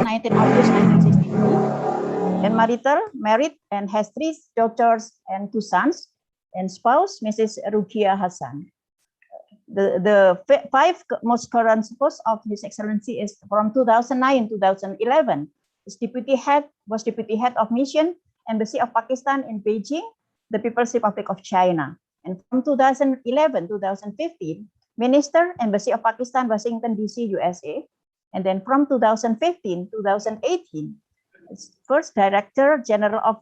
19 August 1963. And married and has 3 daughters and 2 sons, and spouse Mrs. Rukia Hassan. The 5 most current posts of His Excellency is from 2009-2011. Was deputy head of mission Embassy of Pakistan in Beijing, the People's Republic of China. And from 2011-2015, Minister, Embassy of Pakistan, Washington, D.C., USA. And then from 2015-2018, first Director General of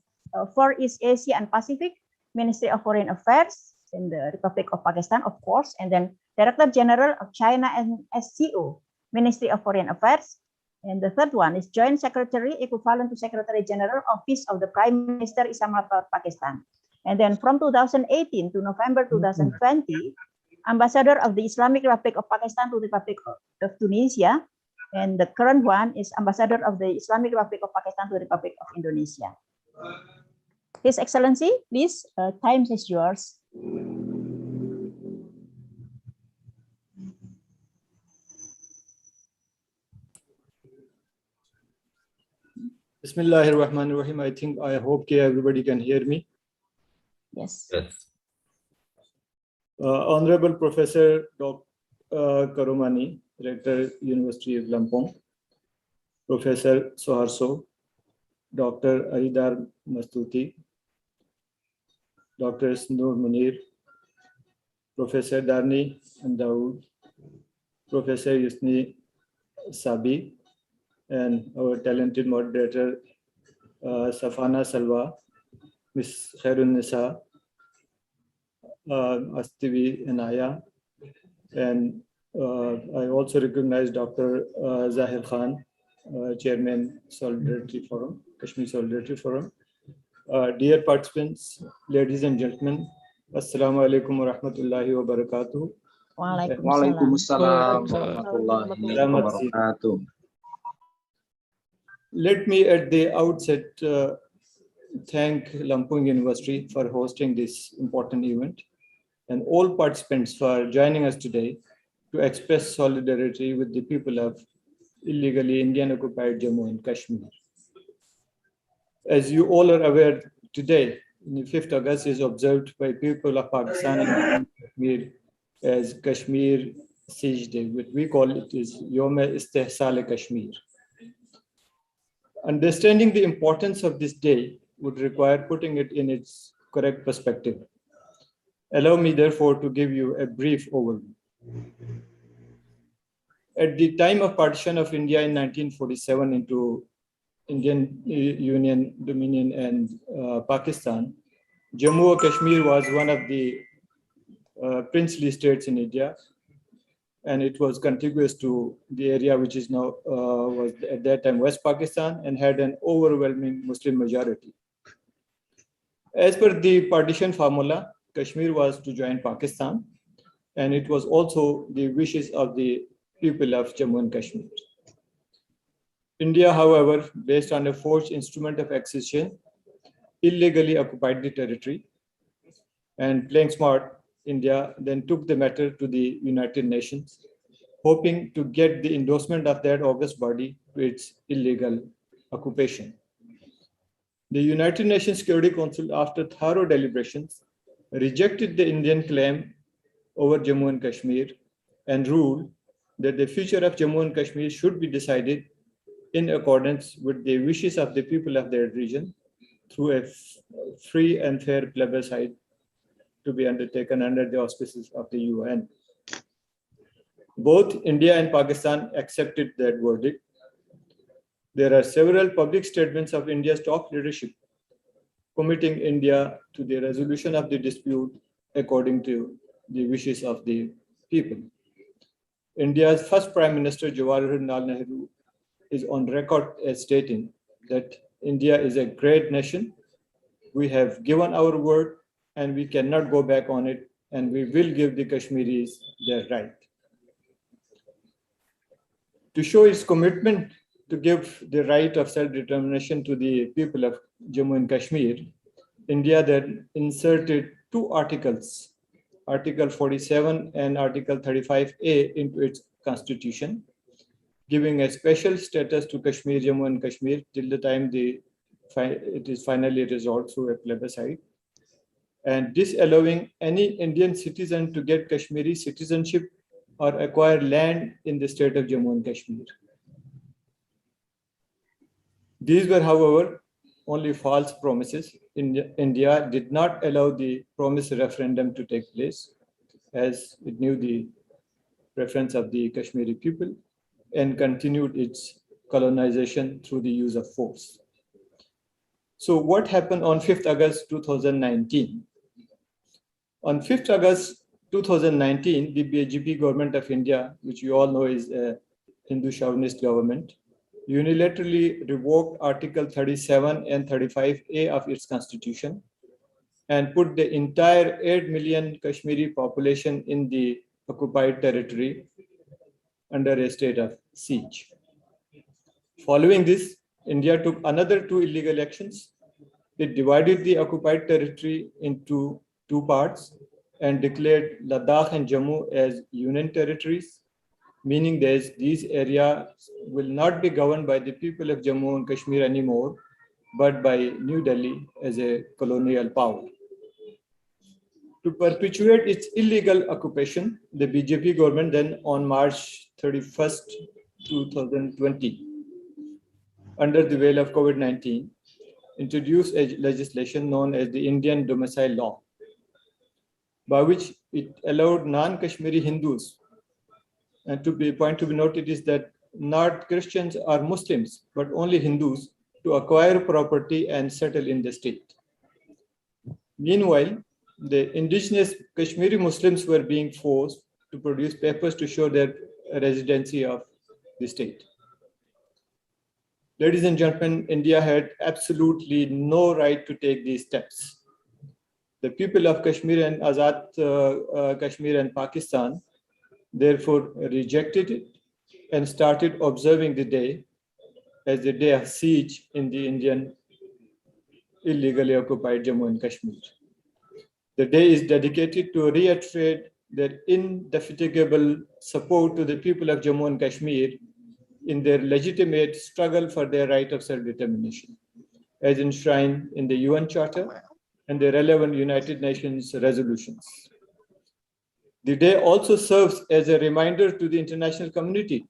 for East Asia and Pacific, Ministry of Foreign Affairs in the Republic of Pakistan, of course. And then Director General of China and SCO, Ministry of Foreign Affairs. And the third one is Joint Secretary, equivalent to Secretary General, Office of the Prime Minister, Islamabad, Pakistan. And then from 2018 to November 2020, Ambassador of the Islamic Republic of Pakistan to the Republic of Tunisia. And the current one is Ambassador of the Islamic Republic of Pakistan to the Republic of Indonesia. His Excellency, please, time is yours. Bismillahirrahmanirrahim. I hope everybody can hear me. Yes. Yes. Honorable Professor Dr. Karomani, Rector, University of Lampong, Professor Soharso, Dr. Aidar Mastuti, Dr. Snur Munir, Professor Darni Dawood, Professor Yusni Sabi, and our talented moderator, Safana Salwa, Ms. Khairun Nisa, Astivi Anaya, and I also recognize Dr. Zahir Khan, Chairman Solidarity Forum, Kashmir Solidarity Forum. Dear participants, ladies and gentlemen, Assalamu alaikum wa rahmatullahi wa barakatuh. Waalaikumsalam warahmatullahi wabarakatuh. Let me at the outset thank Lampung University for hosting this important event and all participants for joining us today to express solidarity with the people of illegally Indian-occupied Jammu and Kashmir. As you all are aware, today, the 5th August is observed by people of Pakistan and Kashmir as Kashmir Siege Day, which we call it is Yom-e-Istihsal Kashmir. Understanding the importance of this day would require putting it in its correct perspective. Allow me, therefore, to give you a brief overview. At the time of partition of India in 1947 into Indian Union, Dominion, and Pakistan, Jammu and Kashmir was one of the princely states in India, and it was contiguous to the area which is now was at that time West Pakistan and had an overwhelming Muslim majority. As per the partition formula, Kashmir was to join Pakistan, and it was also the wishes of the people of Jammu and Kashmir. India, however, based on a forged instrument of accession, illegally occupied the territory, and playing smart, India then took the matter to the United Nations, hoping to get the endorsement of that august body to its illegal occupation. The United Nations Security Council, after thorough deliberations, rejected the Indian claim over Jammu and Kashmir and ruled that the future of Jammu and Kashmir should be decided in accordance with the wishes of the people of that region through a free and fair plebiscite to be undertaken under the auspices of the UN. Both India and Pakistan accepted that verdict. There are several public statements of India's top leadership committing India to the resolution of the dispute according to the wishes of the people. India's first Prime Minister, Jawaharlal Nehru, is on record as stating that India is a great nation. We have given our word and we cannot go back on it, and we will give the Kashmiris their right. To show its commitment to give the right of self-determination to the people of Jammu and Kashmir, India then inserted 2 articles, Article 47 and Article 35A, into its constitution, giving a special status to Kashmir, Jammu and Kashmir till the time it is finally resolved through a plebiscite, and disallowing any Indian citizen to get Kashmiri citizenship or acquire land in the state of Jammu and Kashmir. These were, however, only false promises. India did not allow the promised referendum to take place, as it knew the preference of the Kashmiri people and continued its colonization through the use of force. So what happened on 5th August 2019? On 5th August 2019, the BJP government of India, which you all know is a Hindu chauvinist government, unilaterally revoked Article 37 and 35A of its constitution and put the entire 8 million Kashmiri population in the occupied territory under a state of siege. Following this, India took another 2 illegal actions. It divided the occupied territory into 2 parts and declared Ladakh and Jammu as union territories, meaning that these areas will not be governed by the people of Jammu and Kashmir anymore, but by New Delhi as a colonial power. To perpetuate its illegal occupation, the BJP government then on March 31st, 2020, under the veil of COVID-19, introduced a legislation known as the Indian Domicile Law, by which it allowed non-Kashmiri Hindus, and point to be noted is that not Christians or Muslims, but only Hindus, to acquire property and settle in the state. Meanwhile, the indigenous Kashmiri Muslims were being forced to produce papers to show their residency of the state. Ladies and gentlemen, India had absolutely no right to take these steps. The people of Kashmir and Azad Kashmir and Pakistan therefore rejected it and started observing the day as the day of siege in the Indian illegally occupied Jammu and Kashmir. The day is dedicated to reiterate their indefatigable support to the people of Jammu and Kashmir in their legitimate struggle for their right of self-determination, as enshrined in the UN Charter and the relevant United Nations resolutions. The day also serves as a reminder to the international community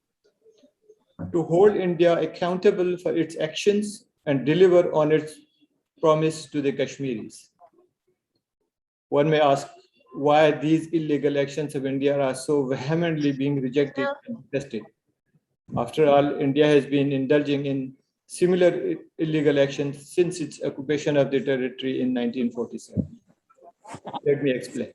to hold India accountable for its actions and deliver on its promise to the Kashmiris. One may ask why these illegal actions of India are so vehemently being rejected and protested. After all, India has been indulging in similar illegal actions since its occupation of the territory in 1947. Let me explain.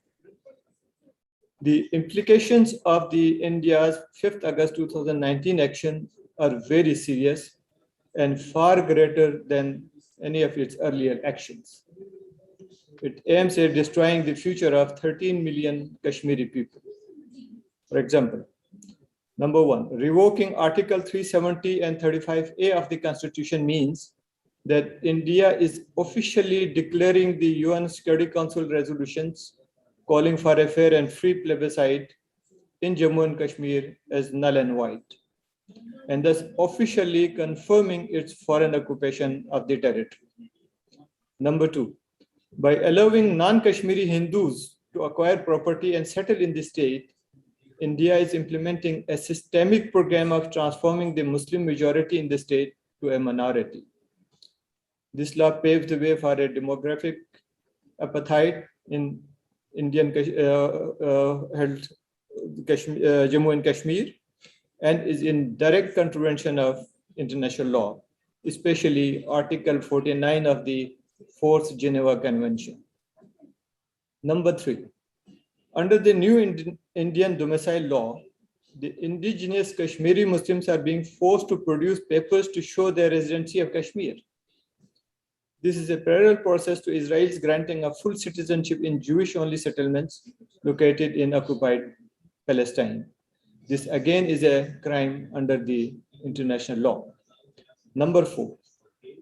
The implications of the India's 5th August 2019 action are very serious and far greater than any of its earlier actions. It aims at destroying the future of 13 million Kashmiri people. For example, number 1, revoking Article 370 and 35A of the Constitution means that India is officially declaring the UN Security Council resolutions calling for a fair and free plebiscite in Jammu and Kashmir as null and void, and thus officially confirming its foreign occupation of the territory. Number 2, by allowing non-Kashmiri Hindus to acquire property and settle in the state, India is implementing a systemic program of transforming the Muslim majority in the state to a minority. This law paves the way for a demographic apartheid in Indian held Jammu and Kashmir, and is in direct contravention of international law, especially Article 49 of the 4th Geneva Convention. Number 3, under the new Indian domicile law, the indigenous Kashmiri Muslims are being forced to produce papers to show their residency of Kashmir. This is a parallel process to Israel's granting of full citizenship in Jewish-only settlements located in occupied Palestine. This again is a crime under the international law. Number 4,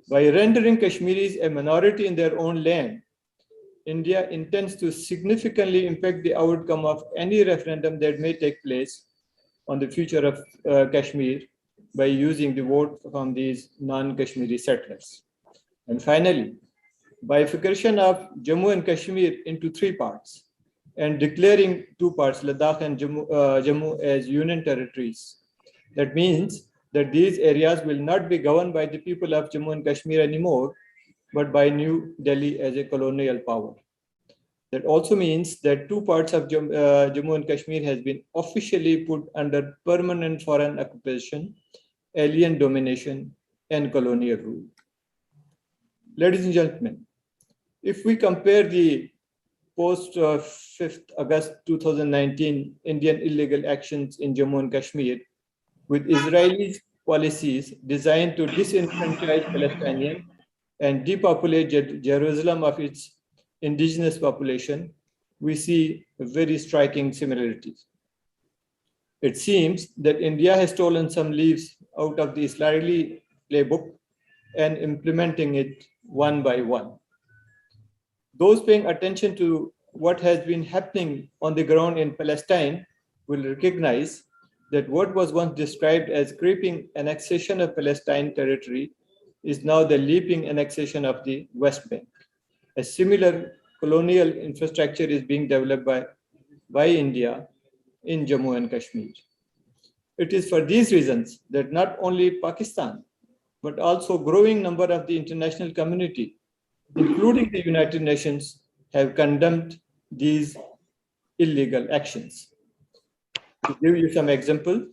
by rendering Kashmiris a minority in their own land, India intends to significantly impact the outcome of any referendum that may take place on the future of Kashmir by using the vote from these non-Kashmiri settlers. And finally, bifurcation of Jammu and Kashmir into three parts and declaring two parts, Ladakh and Jammu as union territories. That means that these areas will not be governed by the people of Jammu and Kashmir anymore, but by New Delhi as a colonial power. That also means that two parts of Jammu and Kashmir has been officially put under permanent foreign occupation, alien domination, and colonial rule. Ladies and gentlemen, if we compare the post 5th August 2019 Indian illegal actions in Jammu and Kashmir with Israeli policies designed to disenfranchise Palestinians and depopulate Jerusalem of its indigenous population, we see very striking similarities. It seems that India has stolen some leaves out of the Israeli playbook and implementing it one by one. Those paying attention to what has been happening on the ground in Palestine will recognize that what was once described as creeping annexation of Palestine territory is now the leaping annexation of the West Bank. A similar colonial infrastructure is being developed by India in Jammu and Kashmir. It is for these reasons that not only Pakistan, but also growing number of the international community, including the United Nations, have condemned these illegal actions. To give you some example,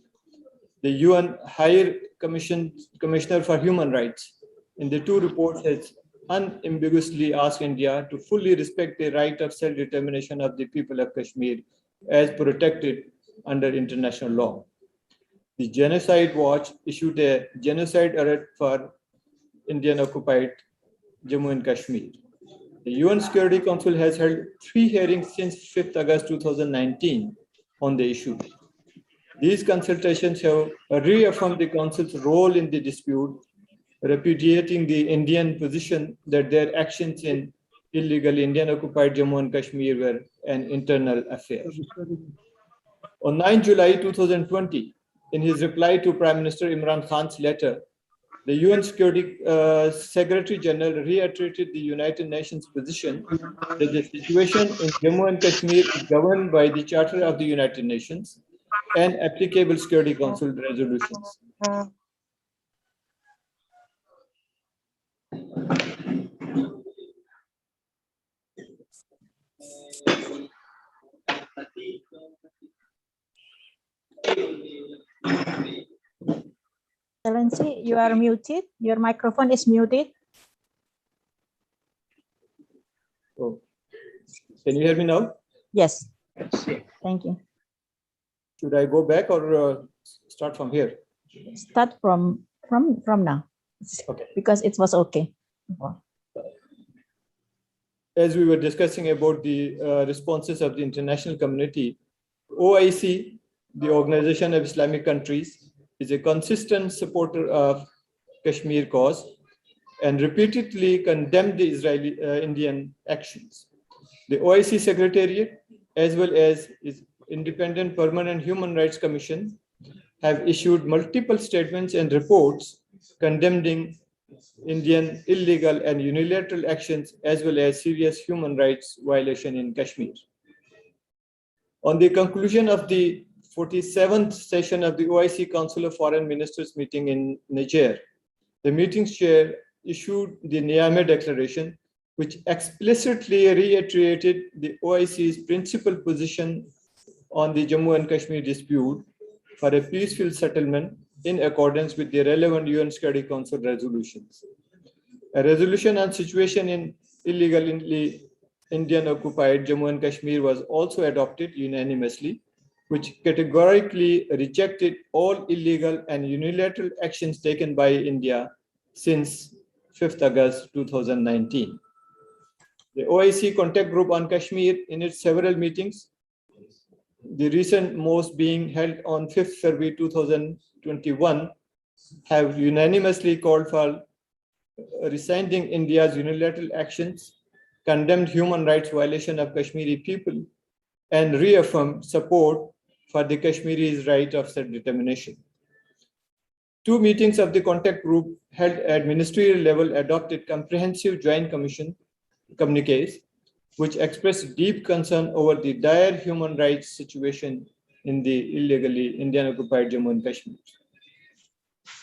the UN High Commissioner for Human Rights in the two reports has unambiguously asked India to fully respect the right of self-determination of the people of Kashmir as protected under international law. The Genocide Watch issued a genocide alert for Indian occupied Jammu and Kashmir. The UN Security Council has held 3 hearings since 5th August 2019 on the issue. These consultations have reaffirmed the Council's role in the dispute, repudiating the Indian position that their actions in illegal Indian occupied Jammu and Kashmir were an internal affair. On 9 July 2020, in his reply to Prime Minister Imran Khan's letter, the UN Security Secretary General reiterated the United Nations position that the situation in Jammu and Kashmir is governed by the Charter of the United Nations and applicable Security Council resolutions. Excellency, you are muted. Your microphone is muted. Oh. Can you hear me now? Yes. Thank you. Should I go back or start from here? Start from now. Okay. Because it was okay. As we were discussing about the responses of the international community, OIC, the Organization of Islamic Countries, is a consistent supporter of Kashmir cause and repeatedly condemned the Israeli Indian actions. The OIC Secretariat, as well as its Independent Permanent Human Rights Commission, have issued multiple statements and reports condemning Indian illegal and unilateral actions, as well as serious human rights violation in Kashmir. On the conclusion of the 47th session of the OIC Council of Foreign Ministers meeting in Niger, the meeting's chair issued the Niamey Declaration, which explicitly reiterated the OIC's principal position on the Jammu and Kashmir dispute for a peaceful settlement in accordance with the relevant UN Security Council resolutions. A resolution on situation in illegally Indian occupied Jammu and Kashmir was also adopted unanimously, which categorically rejected all illegal and unilateral actions taken by India since 5th August 2019. The OIC Contact Group on Kashmir, in its several meetings, the recent most being held on 5th February 2021, have unanimously called for rescinding India's unilateral actions, condemned human rights violation of Kashmiri people, and reaffirmed support for the Kashmiris' right of self-determination. Two meetings of the contact group held at ministerial level adopted comprehensive joint communiques, which expressed deep concern over the dire human rights situation in the illegally Indian-occupied Jammu and Kashmir.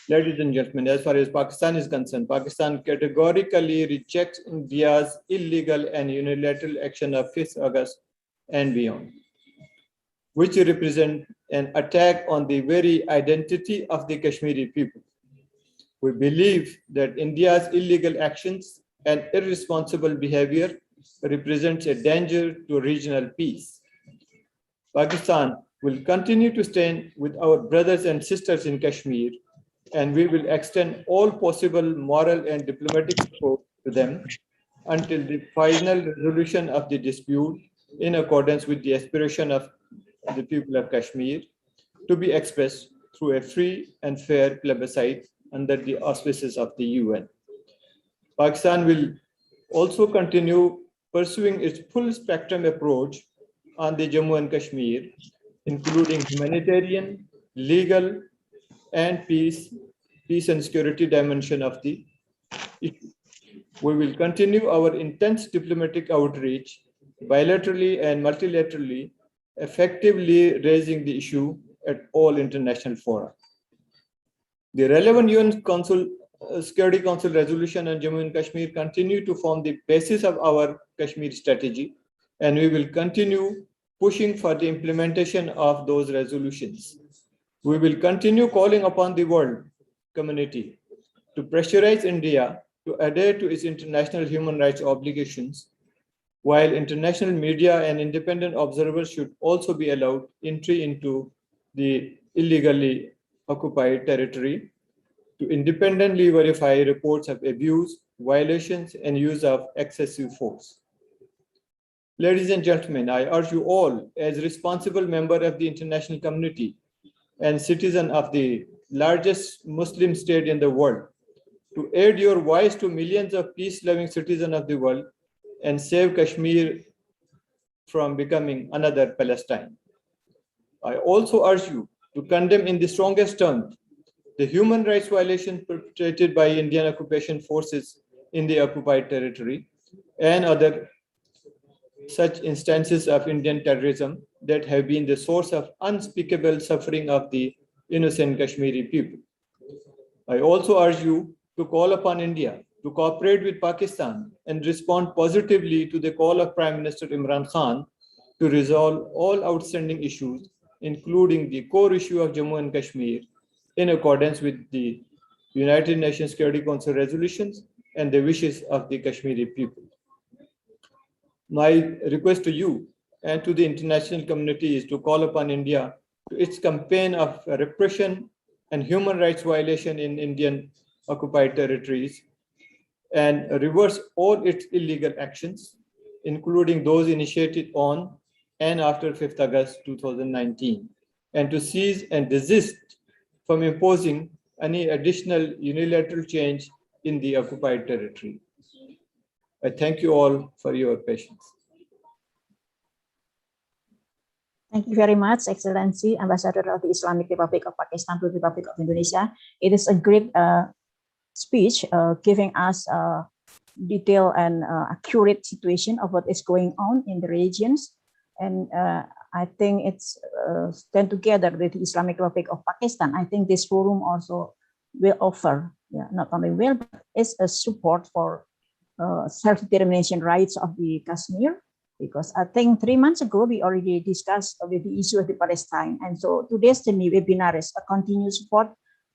Ladies and gentlemen, as far as Pakistan is concerned, Pakistan categorically rejects India's illegal and unilateral action of 5th August and beyond, which represent an attack on the very identity of the Kashmiri people. We believe that India's illegal actions and irresponsible behavior represents a danger to regional peace. Pakistan will continue to stand with our brothers and sisters in Kashmir, and we will extend all possible moral and diplomatic support to them until the final resolution of the dispute in accordance with the aspiration of the people of Kashmir to be expressed through a free and fair plebiscite under the auspices of the UN. Pakistan will also continue pursuing its full spectrum approach on the Jammu and Kashmir, including humanitarian, legal, and peace and security dimension of the issue. We will continue our intense diplomatic outreach bilaterally and multilaterally, effectively raising the issue at all international fora. The relevant UN Security Council resolution on Jammu and Kashmir continue to form the basis of our Kashmir strategy, and we will continue pushing for the implementation of those resolutions. We will continue calling upon the world community to pressurize India to adhere to its international human rights obligations, while international media and independent observers should also be allowed entry into the illegally occupied territory to independently verify reports of abuse, violations, and use of excessive force. Ladies and gentlemen, I urge you all, as responsible member of the international community and citizen of the largest Muslim state in the world, to aid your voice to millions of peace-loving citizens of the world and save Kashmir from becoming another Palestine. I also urge you to condemn in the strongest terms the human rights violations perpetrated by Indian occupation forces in the occupied territory and other such instances of Indian terrorism that have been the source of unspeakable suffering of the innocent Kashmiri people. I also urge you to call upon India to cooperate with Pakistan and respond positively to the call of Prime Minister Imran Khan to resolve all outstanding issues, including the core issue of Jammu and Kashmir, in accordance with the United Nations Security Council resolutions and the wishes of the Kashmiri people. My request to you and to the international community is to call upon India to its campaign of repression and human rights violation in Indian occupied territories and reverse all its illegal actions, including those initiated on and after 5th August 2019, and to cease and desist from imposing any additional unilateral change in the occupied territory. I thank you all for your patience. Thank you very much, Excellency, Ambassador of the Islamic Republic of Pakistan to the Republic of Indonesia. It is a great speech giving us a detailed and accurate situation of what is going on in the regions. And I think it's stand together with the Islamic Republic of Pakistan. I think this forum also will offer, not only will, but is a support for self-determination rights of the Kashmir. Because I think 3 months ago, we already discussed with the issue of the Palestine. And so today's webinar is a continued support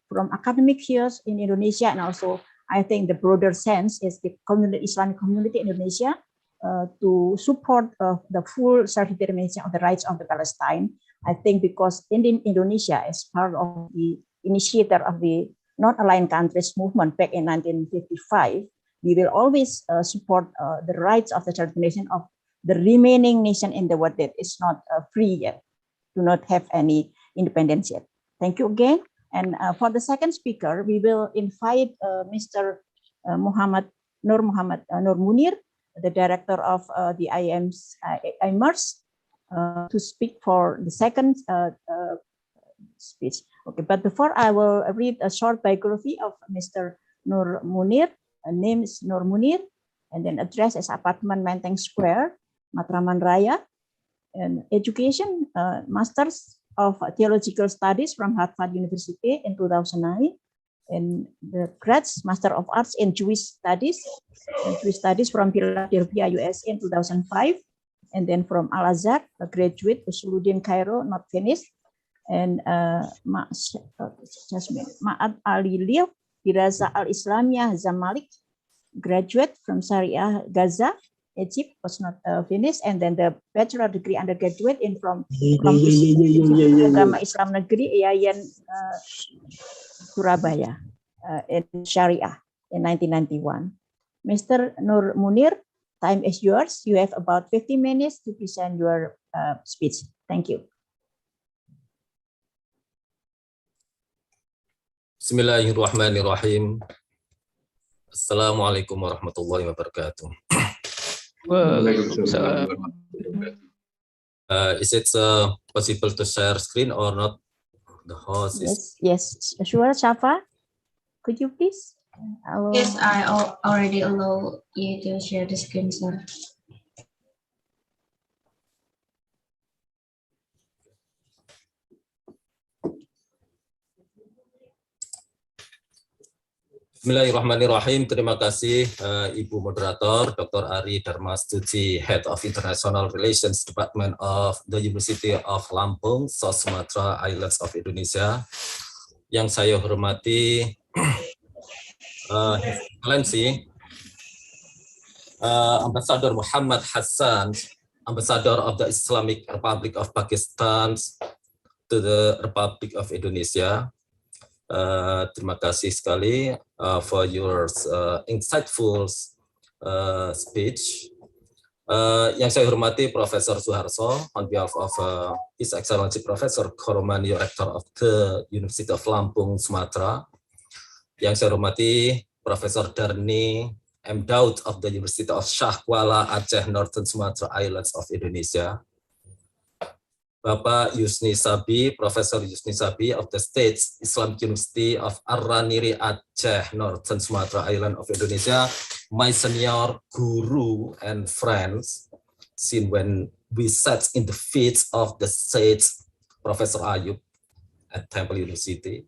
from academic peers in Indonesia. And also, I think the broader sense is the Islamic community in Indonesia to support the full self-determination of the rights of the Palestine. I think because Indonesia is part of the initiator of the non-aligned countries movement back in 1955, we will always support the rights of the self-determination of the remaining nation in the world that is not free yet, do not have any independence yet. Thank you again. And for the second speaker, we will invite Mr. Nur Munir, the director of the IMERS, to speak for the second speech. Okay, but before I will read a short biography of Mr. Nur Munir. Name is Nur Munir, and then address as Apartemen Menteng Square, Matraman Raya, and education, Masters of Theological Studies from Harvard University in 2009, and the grads Master of Arts in Jewish Studies from Philadelphia, USA in 2005, and then from Al Azhar, a graduate Usuluddin Cairo, not finished, and Ma'ad Aliliyah Diraza Al Islamiyah Zamalek, graduate from Syria Gaza, Egypt, was not finished, and then the bachelor degree undergraduate in from Agama Islam Negeri Yayan Surabaya in Syariah in 1991. Mr. Nur Munir, time is yours. You have about 50 minutes to present your speech. Thank you. Bismillahirrahmanirrahim. Assalamualaikum warahmatullahi wabarakatuh. Is it possible to share screen or not? The host is... Yes, sure, Shafa. Could you please? Yes, I already allow you to share the screen, sir. Bismillahirrahmanirrahim. Terima kasih Ibu Moderator, Dr. Ari Darmastuti, Head of International Relations Department of the University of Lampung, South Sumatra Islands of Indonesia. Yang saya hormati His Excellency Ambassador Muhammad Hassan, Ambassador of the Islamic Republic of Pakistan to the Republic of Indonesia. Terima kasih sekali for your insightful speech. Yang saya hormati Profesor Suharso, on behalf of His Excellency Professor Koromani, Rector of the University of Lampung, Sumatera. Yang saya hormati Profesor Darni M. Daud of the University of Shah Kuala Aceh, Northern Sumatra Islands of Indonesia. Bapak Yusni Sabi, Profesor Yusni Sabi of the State Islamic University of Araniri Aceh, Northern Sumatra Island of Indonesia, my senior guru and friends, since when we sat in the feet of the State Professor Ayub at Temple University.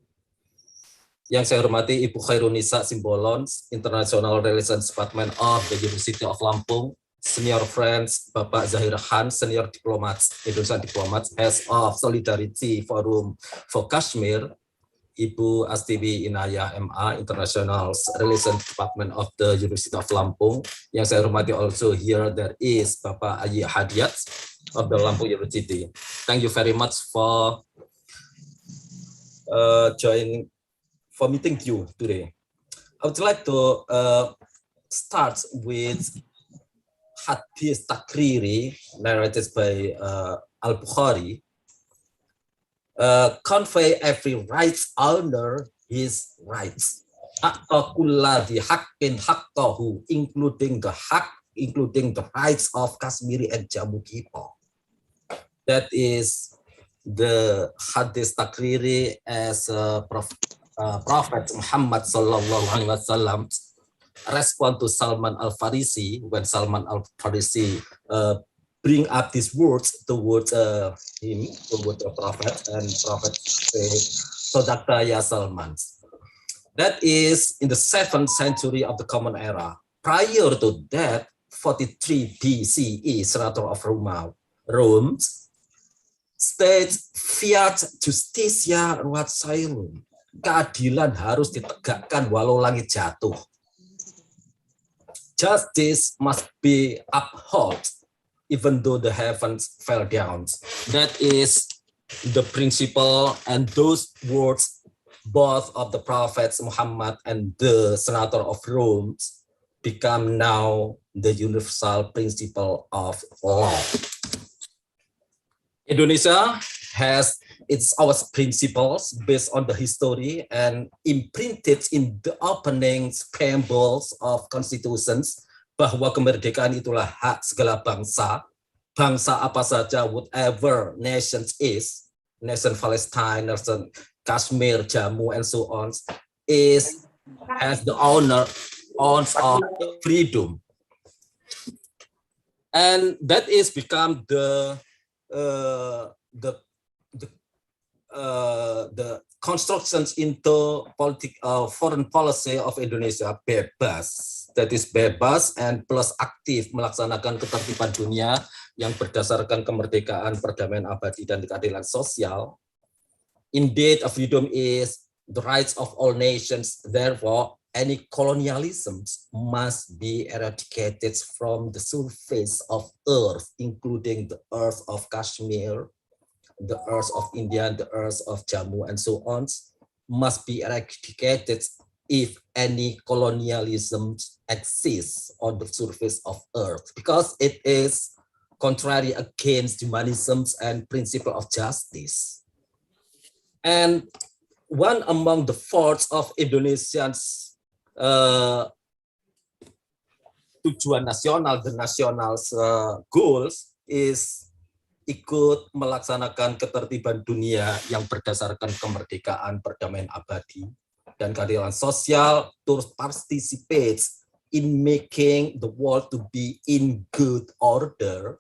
Yang saya hormati Ibu Khairunisa Simbolon, International Relations Department of the University of Lampung, senior friends, Bapak Zahir Khan, senior diplomats, Indonesian diplomats, Head of Solidarity Forum for Kashmir, Ibu Astiwi Inayah MA, International Relations Department of the University of Lampung. Yang saya hormati also here there is Bapak Ayi Hadiat of the Lampung University. Thank you very much for meeting you today. I would like to start with Hadis Takriri, narrated by Al-Bukhari, convey every rights owner his rights. A'takulladhi haqqin haqqahu, including the rights of Kashmiri and Jammu people. That is the Hadis Takriri as Prophet Muhammad sallallahu alaihi wasallam respond to Salman al-Farisi when Salman al-Farisi bring up these words towards him, towards the Prophet, and Prophet say, Sodakta ya Salman. That is in the 7th century of the Common Era. Prior to that, 43 BCE, Senator of Rome, states fiat justitia ruat caelum. Keadilan harus ditegakkan walau langit jatuh. Justice must be upheld even though the heavens fell down. That is the principle, and those words, both of the prophets Muhammad and the Senator of Rome, become now the universal principle of law. Indonesia has our principles based on the history and imprinted in the opening preambles of constitutions bahwa kemerdekaan itulah hak segala bangsa, bangsa apa saja, whatever nations is, nation Palestine, nation Kashmir, Jammu, and so on, has the owns of freedom, and that is become the constructions into foreign policy of Indonesia bebas. That is bebas and plus aktif melaksanakan ketertiban dunia yang berdasarkan kemerdekaan, perdamaian abadi, dan keadilan sosial. Indeed, a freedom is the rights of all nations. Therefore, any colonialism must be eradicated from the surface of earth, including the earth of Kashmir, the earth of India, the earth of Jammu, and so on, must be eradicated if any colonialism exists on the surface of earth, because it is contrary against humanism and principle of justice. And one among the faults of Indonesians tujuan nasional, the national's goals is ikut melaksanakan ketertiban dunia yang berdasarkan kemerdekaan, perdamaian abadi, dan keadilan sosial, to participate in making the world to be in good order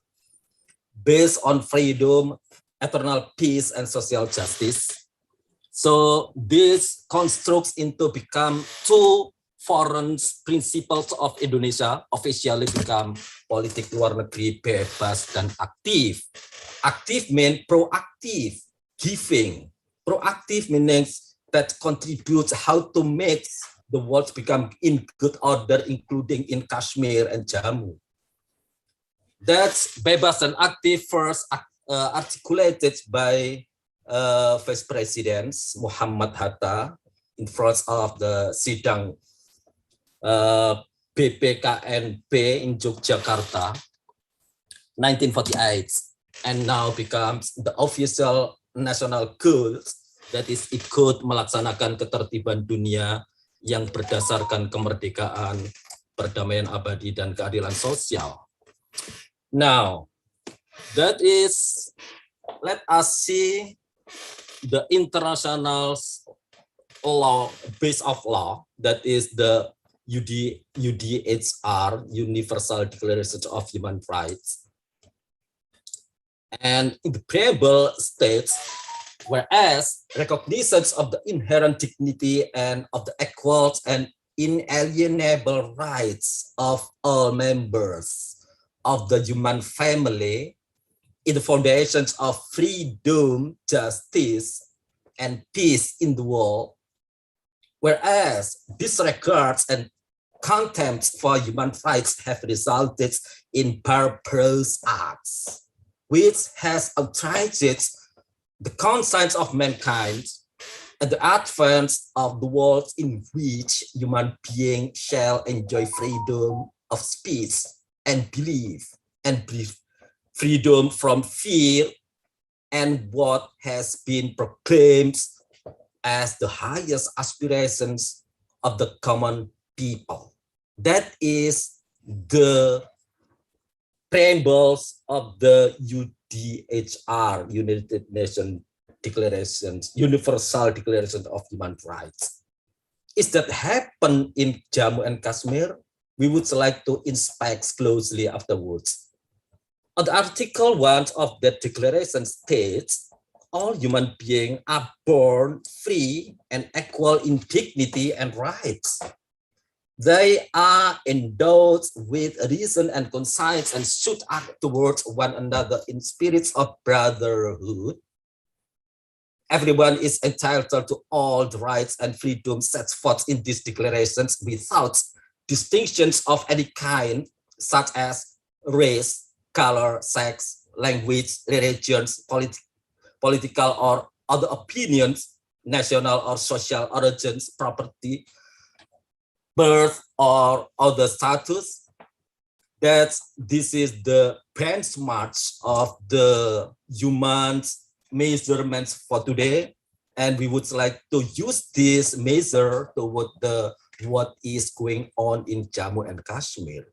based on freedom, eternal peace, and social justice. So this constructs into become two foreign principles of Indonesia, officially become politik luar negeri bebas dan aktif. Aktif means proactive, giving. Proactive means that contributes how to make the world become in good order, including in Kashmir and Jammu. That's bebas and aktif first articulated by Vice President Muhammad Hatta in front of the sidang BPKNP in Yogyakarta, 1948, and now becomes the official national goal, that is ikut melaksanakan ketertiban dunia yang berdasarkan kemerdekaan, perdamaian abadi, dan keadilan sosial. Now, that is, let us see the international law, base of law, that is the UDHR, Universal Declaration of Human Rights. And in the preamble states, whereas recognition of the inherent dignity and of the equal and inalienable rights of all members of the human family in the foundations of freedom, justice, and peace in the world, whereas disregards and contempt for human rights have resulted in barbarous acts, which has outraged the conscience of mankind and the advance of the world in which human beings shall enjoy freedom of speech and belief and freedom from fear, and what has been proclaimed as the highest aspirations of the common people. That is the preambles of the UDHR, United Nations Declarations, Universal Declaration of Human Rights. Is that happen in Jammu and Kashmir? We would like to inspect closely afterwards. The Article 1 of that declaration states, all human beings are born free and equal in dignity and rights. They are endowed with reason and conscience and should act towards one another in spirits of brotherhood. Everyone is entitled to all the rights and freedoms set forth in these declarations without distinctions of any kind, such as race, color, sex, language, religions, political or other opinions, national or social origins, property, birth, or other status. That this is the benchmark of the human measurements for today, and we would like to use this measure toward what is going on in Jammu and Kashmir,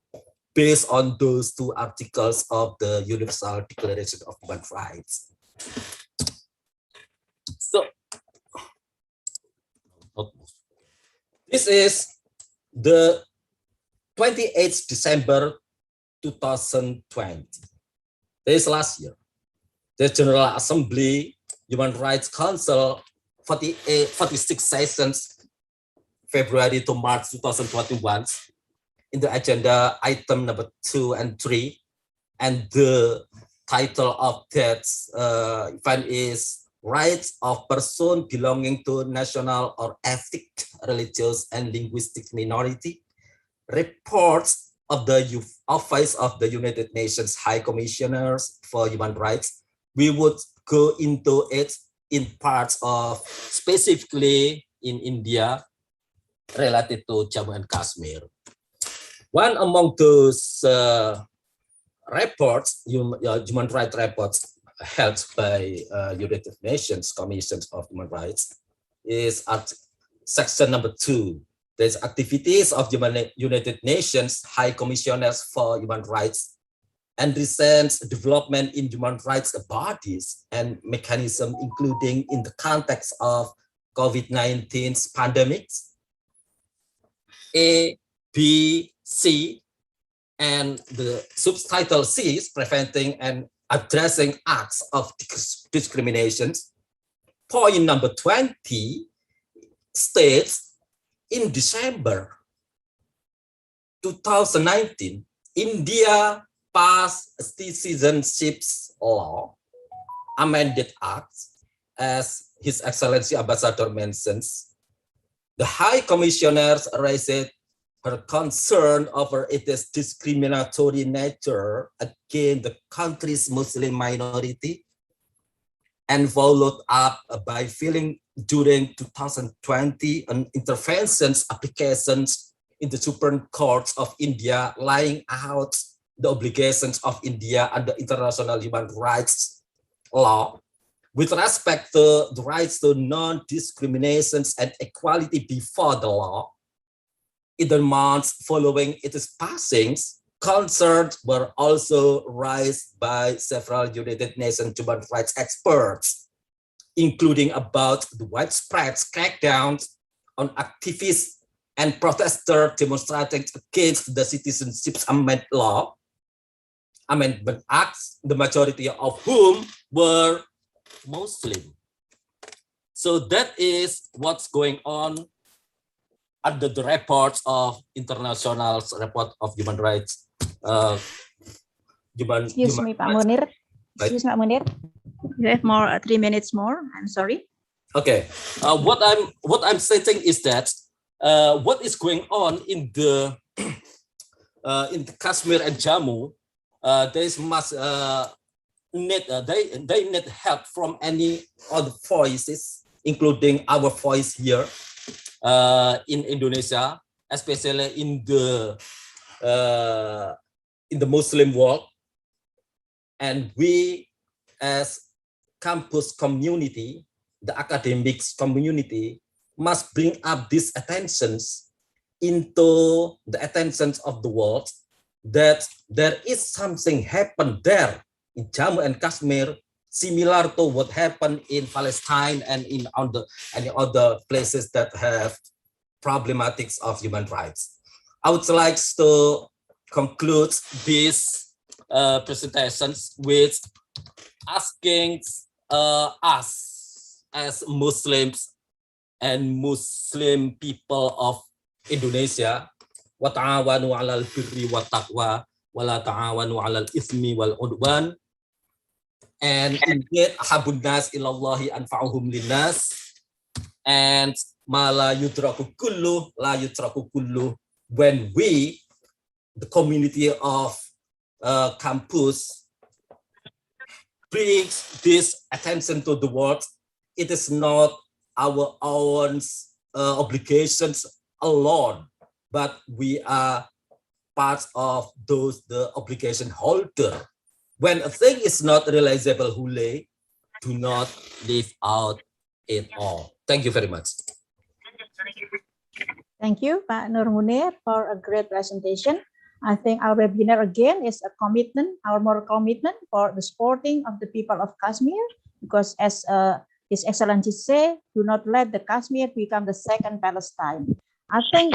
based on those two articles of the Universal Declaration of Human Rights. So this is the 28th December 2020. This last year, the General Assembly Human Rights Council 46 sessions, February to March 2021, in the agenda item number 2 and 3, and the title of that event is Rights of Person Belonging to National or Ethnic, Religious, and Linguistic Minority. Reports of the Office of the United Nations High Commissioners for Human Rights. We would go into it in parts of specifically in India related to Jammu and Kashmir. One among those reports, human rights reports held by United Nations Commissions of Human Rights, is at section number 2. There's activities of United Nations High Commissioners for Human Rights and recent development in human rights bodies and mechanisms, including in the context of COVID-19 pandemics. A, B, C, and the subtitle C is preventing and addressing acts of discriminations. Point number 20 states, in December 2019, India passed a citizenship law, amended acts, as His Excellency Ambassador mentions. The High Commissioners raised her concern over its discriminatory nature against the country's Muslim minority, and followed up by filing during 2020 an interventions applications in the Supreme Court of India, laying out the obligations of India under international human rights law with respect to the rights to non-discrimination and equality before the law. In the months following its passings, concerns were also raised by several United Nations human rights experts, including about the widespread crackdowns on activists and protesters demonstrating against the Citizenship Amendment Acts, the majority of whom were Muslim. So that is what's going on under the reports of International Report of Human Rights. Excuse me, Pak Munir. Excuse me, Pak Munir. You have more 3 minutes more. I'm sorry. Okay. What I'm stating is that what is going on in the Kashmir and Jammu, they need help from any other voices, including our voice here in Indonesia, especially in the Muslim world. And we, as campus community, the academics community, must bring up these attentions into the attentions of the world, that there is something happened there in Jammu and Kashmir, similar to what happened in Palestine and in any other places that have problematics of human rights. I would like to conclude these presentations with asking us as Muslims and Muslim people of Indonesia, wa ta'awanu 'alal birri wat taqwa wa la ta'awanu 'alal itsmi wal 'udwan. And indeed, habun nas ilallahi anfa'uhum linnas, and ma la yudraku kullu la yudraku kullu. When we, the community of campus, brings this attention to the world, it is not our own obligations alone, but we are part of the obligation holder. When a thing is not realizable, Hule, do not leave out it all. Thank you very much. Thank you, Pak Nur Munir, for a great presentation. I think our webinar again is a commitment, our moral commitment for the supporting of the people of Kashmir, because as His Excellency say, do not let the Kashmir become the second Palestine. I think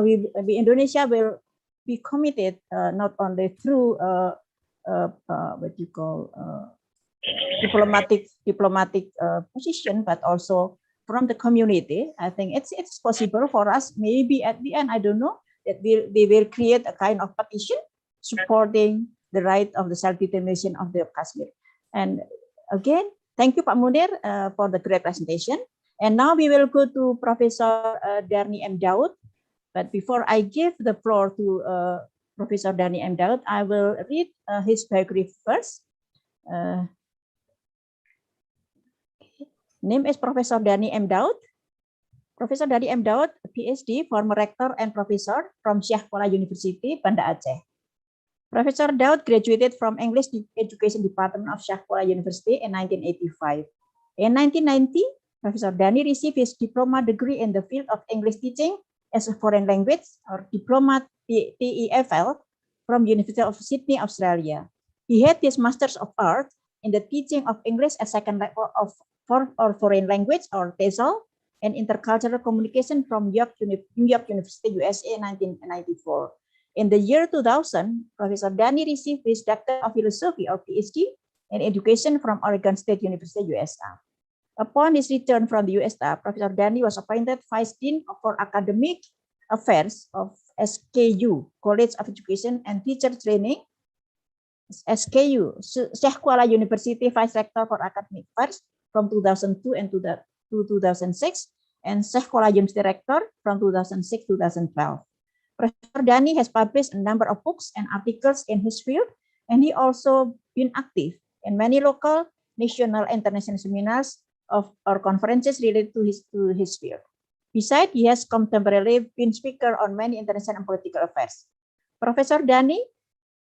we Indonesia will be committed not only through what you call diplomatic position, but also from the community. I think it's possible for us. Maybe at the end, I don't know, that they will create a kind of petition supporting the right of the self-determination of the Kashmir. And again, thank you, Pak Munir, for the great presentation. And now we will go to Professor Darni M. Daud. But before I give the floor to Professor Darni M. Daud, I will read his biography first. Name is Professor Darni M. Daud. Professor Darni M. Daud, PhD, former rector and professor from Syekh Kuala University, Banda Aceh. Professor Daud graduated from English Education Department of Syekh Kuala University in 1985. In 1990, Professor Darni received his diploma degree in the field of English teaching as a foreign language, or diploma TEFL, from University of Sydney, Australia. He had his Masters of Art in the teaching of English as second language or foreign language, or TESOL, and intercultural communication from New York University, USA, in 1994. In the year 2000, Professor Darni received his Doctor of Philosophy, or PhD, in education from Oregon State University, USA. Upon his return from the USA, Professor Darni was appointed Vice Dean for Academic Affairs of SKU, College of Education and Teacher Training, SKU, Syekh Kuala University Vice Rector for Academic Affairs from 2002 and to 2006, and Syekh Kuala University Rector from 2006-2012. Professor Darni has published a number of books and articles in his field, and he also been active in many local, national, international seminars or conferences related to his field. Besides, he has contemporarily been speaker on many international and political affairs. Professor Darni,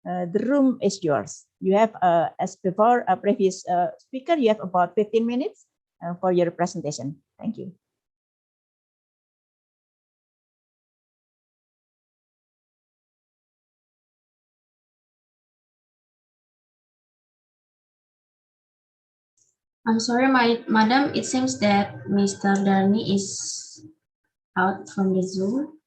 the room is yours. You have, as before a previous speaker, you have about 15 minutes for your presentation. Thank you. I'm sorry, madam. It seems that Mr. Darni is out from the Zoom.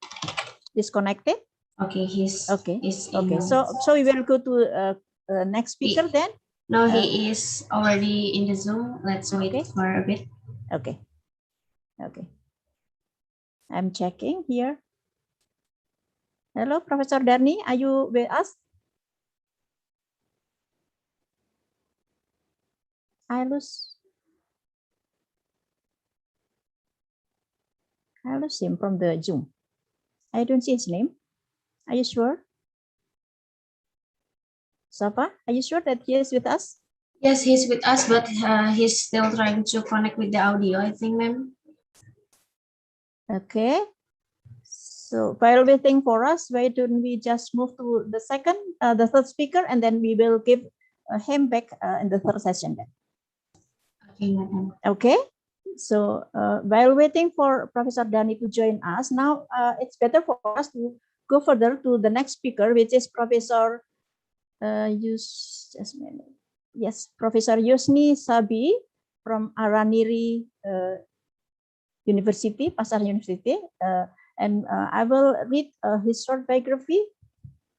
Disconnected? Okay, he's okay. Okay, so we will go to next speaker then. No, he is already in the Zoom. Let's wait for a bit. Okay. I'm checking here. Hello, Professor Darni, are you with us? I lose him from the Zoom. I don't see his name. Are you sure? Safa, are you sure that he is with us? Yes, he's with us, but he's still trying to connect with the audio, I think, ma'am. Okay. So while waiting for us, why don't we just move to the third speaker, and then we will give him back in the third session then. Okay, madam. Okay. So while waiting for Professor Darni to join us, now it's better for us to go further to the next speaker, which is Professor Professor Yusni Sabi from Araniri University, Pasar University, and I will read his short biography.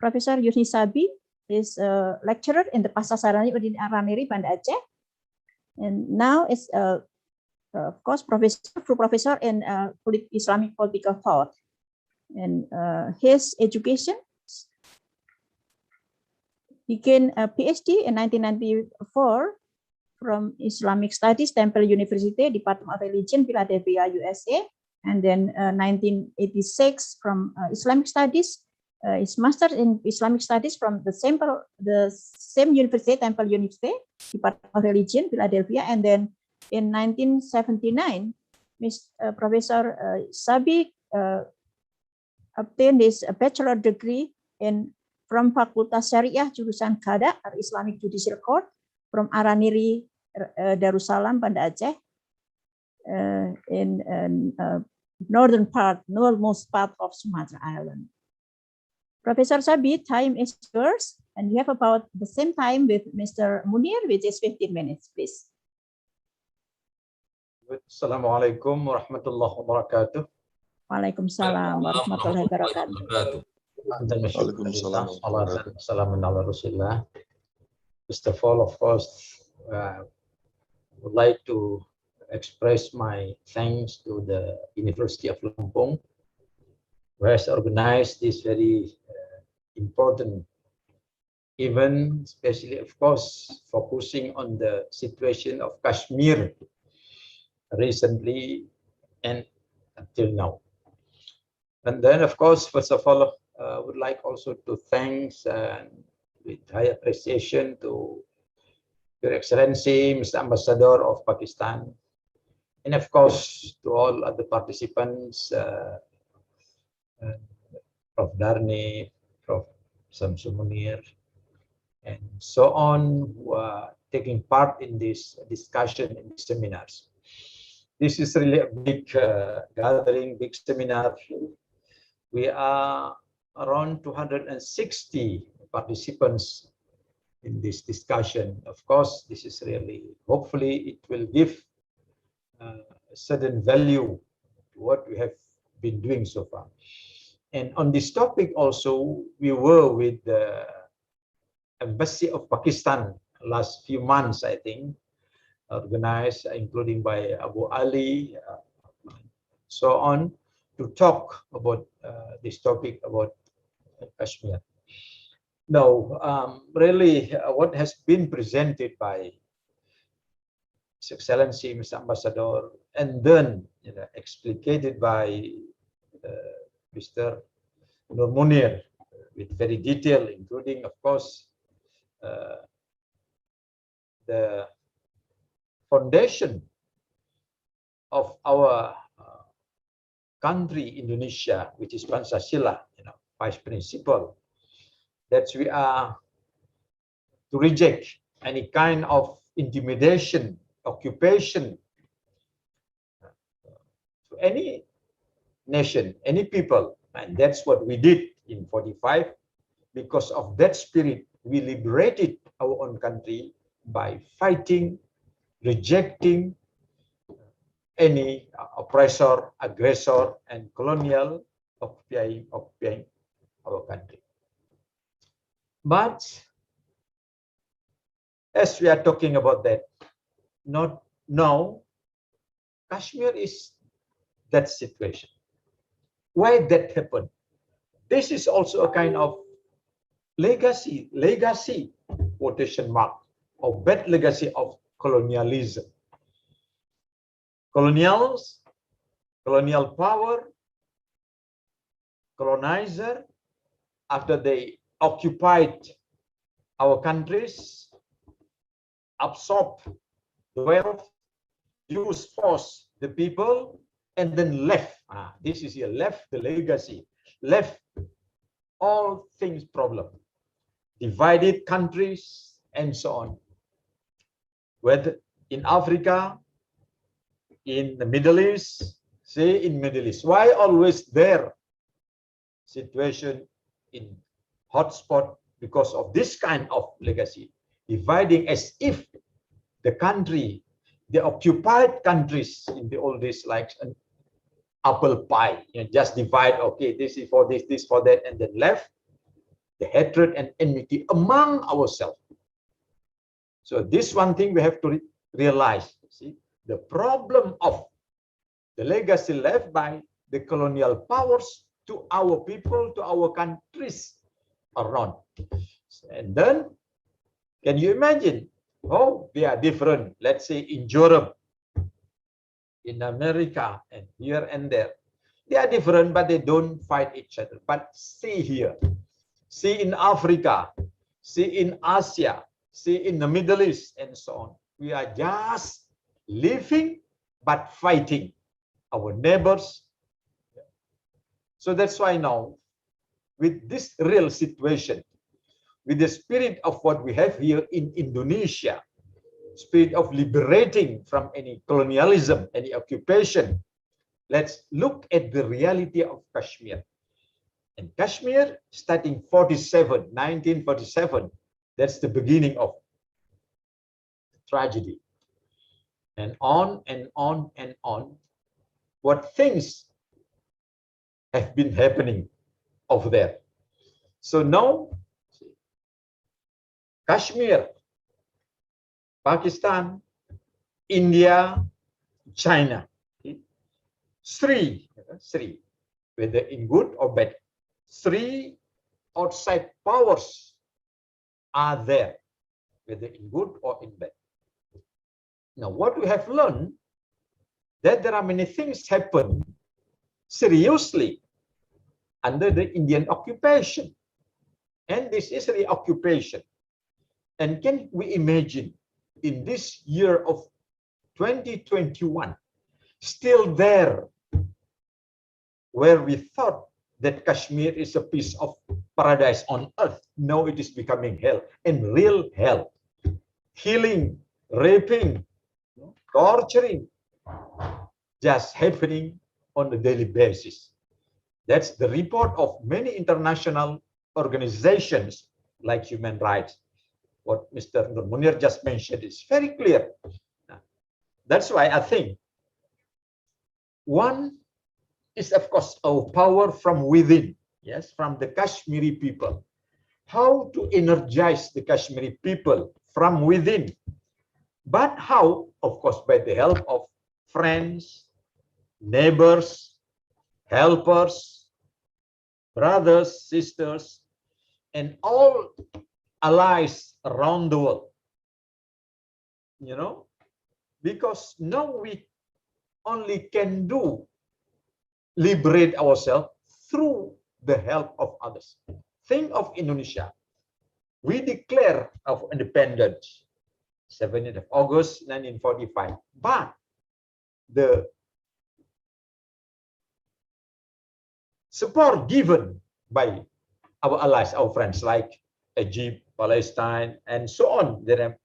Professor Yusni Sabi is a lecturer in the Pasar Araniri, Banda Aceh, and now is of course professor in Islamic political thought, and his education began a PhD in 1994 from Islamic Studies, Temple University, Department of Religion, Philadelphia, USA, and then 1986 from Islamic Studies, his master in Islamic Studies from the same university, Temple University, Department of Religion, Philadelphia, and then in 1979, Professor Sabi obtained his bachelor degree from Fakultas Syariah Jurusan Qada or Islamic Judicial Court from Araniri Darussalam, Banda Aceh, in northernmost part of Sumatra Island. Professor Sabi, time is yours, and you have about the same time with Mr. Munir, which is 15 minutes, please. Assalamualaikum warahmatullahi wabarakatuh. Waalaikumsalam warahmatullahi wabarakatuh. Waalaikumsalam. First of all, of course, would like to express my thanks to the University of Lampung, who has organized this very important event, especially, of course, focusing on the situation of Kashmir recently and until now. And then, of course, first of all, I would like also to thank with high appreciation to Your Excellency, Mr. Ambassador of Pakistan, and of course to all other participants, Prof. Darni, Prof. Samsul Munir, and so on, who are taking part in this discussion in these seminars. This is really a big gathering, big seminar. We are around 260 participants in this discussion. Of course, this is really, hopefully it will give a certain value to what we have been doing so far. And on this topic also, we were with the Embassy of Pakistan last few months, I think, organized, including by Abu Ali, so on, to talk about this topic about Kashmir. Now, really, what has been presented by His Excellency, Mr. Ambassador, and then explicated by Mr. Nur Munir with very detailed, including, of course, the foundation of our country, Indonesia, which is Pancasila, vice principle, that we are to reject any kind of intimidation, occupation to any nation, any people. And that's what we did in 45. Because of that spirit, we liberated our own country by fighting, rejecting any oppressor, aggressor, and colonial occupying our country. But as we are talking about that, not now, Kashmir is that situation. Why that happened? This is also a kind of legacy, quotation mark, or bad legacy of colonialism. Colonial power, colonizer, after they occupied our countries, absorbed the wealth, used force the people, and then left. This is here, left the legacy, left all things problem, divided countries, and so on. Whether in Africa, in the Middle East, say in Middle East, why always there situation in hotspot? Because of this kind of legacy, dividing as if the country, the occupied countries in the old days, like an apple pie, just divide, okay, this is for this for that, and then left the hatred and enmity among ourselves. So this one thing we have to realize. See, the problem of the legacy left by the colonial powers to our people, to our countries around. And then, can you imagine how they are different? Let's say in Europe, in America, and here and there. They are different, but they don't fight each other. But see here, see in Africa, see in Asia, see in the Middle East, and so on. We are just living, but fighting our neighbors. So that's why now, with this real situation, with the spirit of what we have here in Indonesia, spirit of liberating from any colonialism, any occupation, let's look at the reality of Kashmir. And Kashmir, starting 1947, that's the beginning of tragedy. and on and on and on, what things have been happening over there. So now, Kashmir, Pakistan, India, China, three, whether in good or bad, three outside powers are there, whether in good or in bad. Now, what we have learned, that there are many things happen seriously under the Indian occupation. And this is the occupation. And can we imagine in this year of 2021, still there, where we thought that Kashmir is a piece of paradise on earth. Now it is becoming hell, and real hell. Killing, raping, torturing, just happening on a daily basis. That's the report of many international organizations like human rights. What Mr. Munir just mentioned is very clear. That's why I think one is, of course, our power from within, yes, from the Kashmiri people. How to energize the Kashmiri people from within. But how? Of course, by the help of friends, neighbors, helpers, brothers, sisters, and all allies around the world. You know, because now we only can liberate ourselves through the help of others. Think of Indonesia. We declare of independence 17th of August 1945, but the support given by our allies, our friends like Egypt, Palestine, and so on, there are,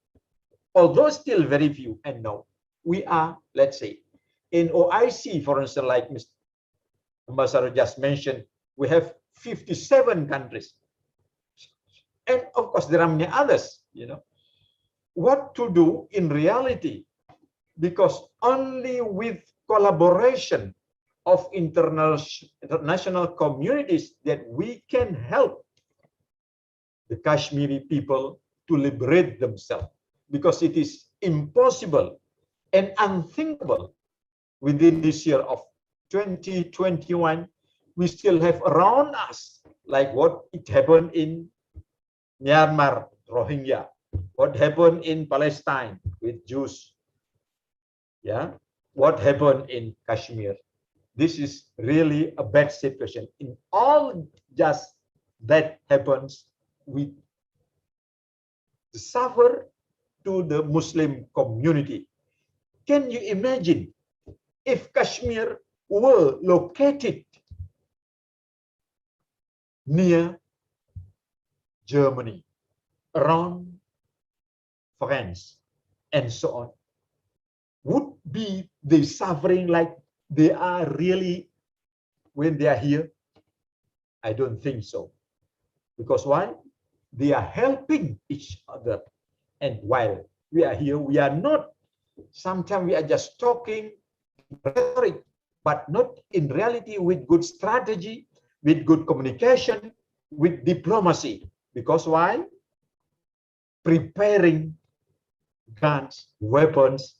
although still very few, and now we are, let's say, in OIC, for instance, like Mr. Ambassador just mentioned, we have 57 countries. And of course, there are many others, you know. What to do in reality? Because only with collaboration of international communities that we can help the Kashmiri people to liberate themselves. Because it is impossible and unthinkable within this year of 2021, we still have around us, like what it happened in Myanmar, Rohingya, what happened in Palestine with Jews, yeah, what happened in Kashmir. This is really a bad situation. In all just that happens, we suffer to the Muslim community. Can you imagine if Kashmir were located near Germany, around France, and so on? Would be they suffering like they are really when they are here? I don't think so. Because why? They are helping each other. And while we are here, we are not. Sometimes we are just talking rhetoric, but not in reality with good strategy, with good communication, with diplomacy. Because why? Preparing guns, weapons,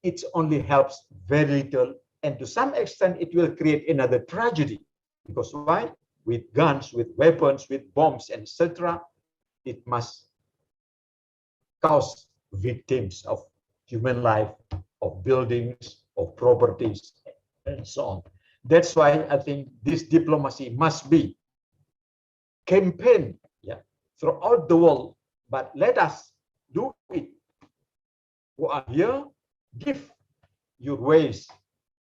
it only helps very little. And to some extent, it will create another tragedy. Because why? With guns, with weapons, with bombs, etc., it must cause victims of human life, of buildings, of properties, and so on. That's why I think this diplomacy must be campaigned, yeah, throughout the world. But let us do it. Who are here, give your ways,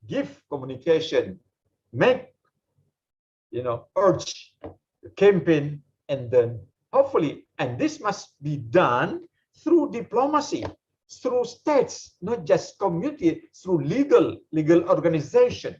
give communication, make, you know, urge, campaign, and then hopefully, and this must be done through diplomacy, through states, not just community, through legal organization,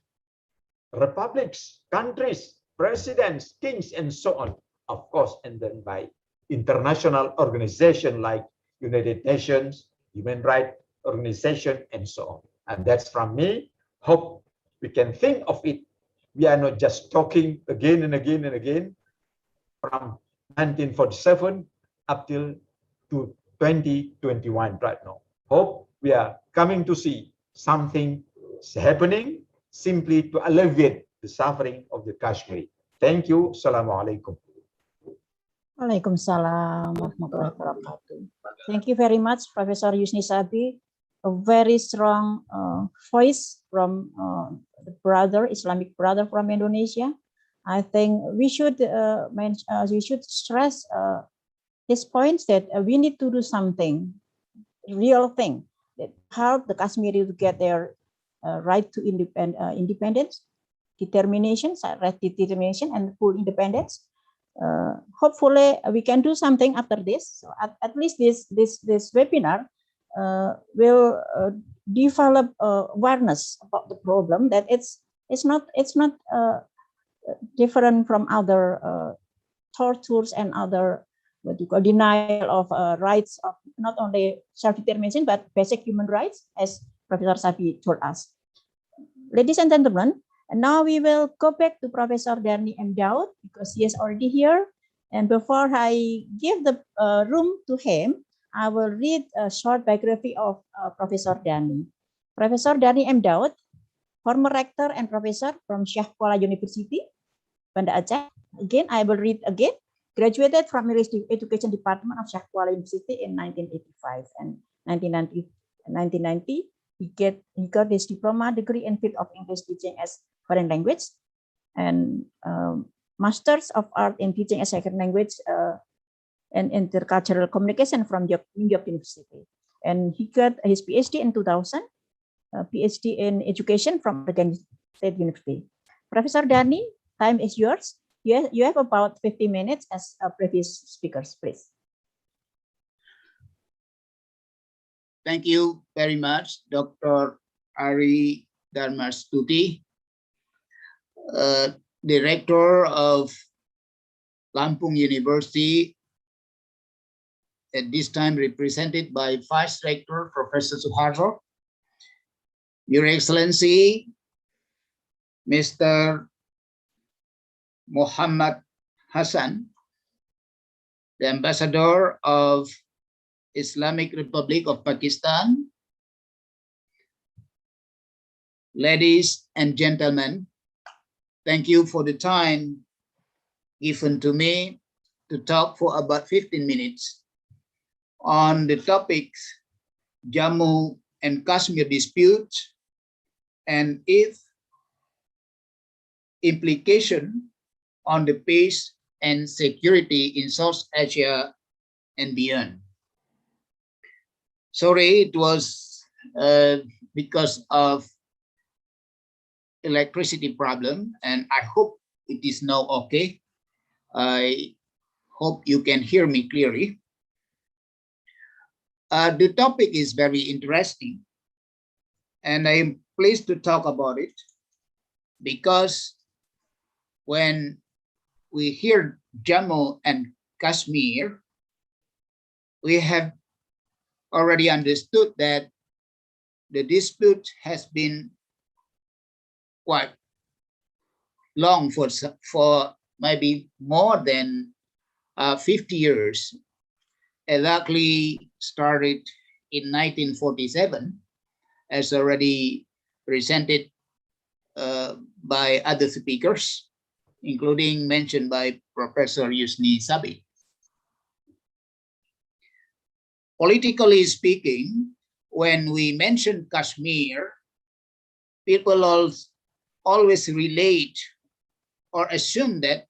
republics, countries, presidents, kings, and so on, of course, and then by international organization like United Nations, human rights organization, and so on. And that's from me. Hope we can think of it. We are not just talking again and again and again from 1947 up till to 2021 right now. Hope we are coming to see something happening simply to alleviate the suffering of the Kashmiri. Thank you. Assalamu alaikum. Waalaikumsalam warahmatullahi wabarakatuh. Thank you very much, Professor Yusni Sabi. A very strong voice from the Islamic brother from Indonesia. I think we should stress his points that we need to do something, real thing, that help the Kashmiri to get their right to independence, right determination, and full independence. Hopefully, we can do something after this. So at least this webinar will develop awareness about the problem, that it's not different from other tortures and other denial of rights of not only self-determination but basic human rights, as Professor Sabi told us. Ladies and gentlemen, and now we will go back to Professor Darni M. Daud because he is already here. And before I give the room to him, I will read a short biography of Professor Darni. Professor Darni M. Daud, former rector and professor from Syekh Kuala University, Banda Aceh. Again, I will read again. Graduated from the Education Department of Syekh Kuala University in 1985 and 1990. He got his diploma degree in field of English teaching as foreign language and Masters of Art in Teaching as Second Language and Intercultural Communication from New York University. And he got his PhD in 2000, PhD in Education from Oregon State University. Professor Darni, time is yours. You have about 50 minutes as previous speakers, please. Thank you very much, Dr. Ari Dharmastuti, Director of Lampung University, at this time represented by Vice Rector Professor Suharto, Your Excellency, Mr. Muhammad Hassan, the Ambassador of Islamic Republic of Pakistan, ladies and gentlemen, thank you for the time given to me to talk for about 15 minutes on the topics Jammu and Kashmir dispute and its implication on the peace and security in South Asia and beyond. Sorry, it was because of electricity problem, and I hope it is now okay. I hope you can hear me clearly. The topic is very interesting, and I am pleased to talk about it because when we hear Jammu and Kashmir, we have already understood that the dispute has been quite long for maybe more than 50 years. Exactly started in 1947, as already presented by other speakers, including mentioned by Professor Yusni Sabi. Politically speaking, when we mention Kashmir, people always relate or assume that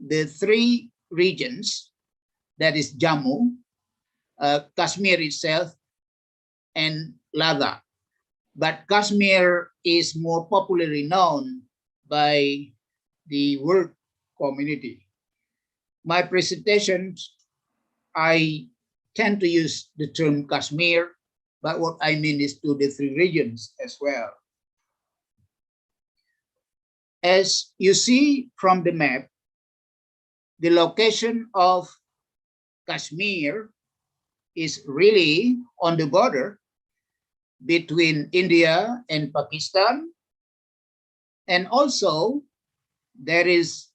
the three regions, that is Jammu, Kashmir itself, and Ladakh. But Kashmir is more popularly known by the world community. My presentations, I tend to use the term Kashmir, but what I mean is to the three regions as well. As you see from the map, the location of Kashmir is really on the border between India and Pakistan. And also, there is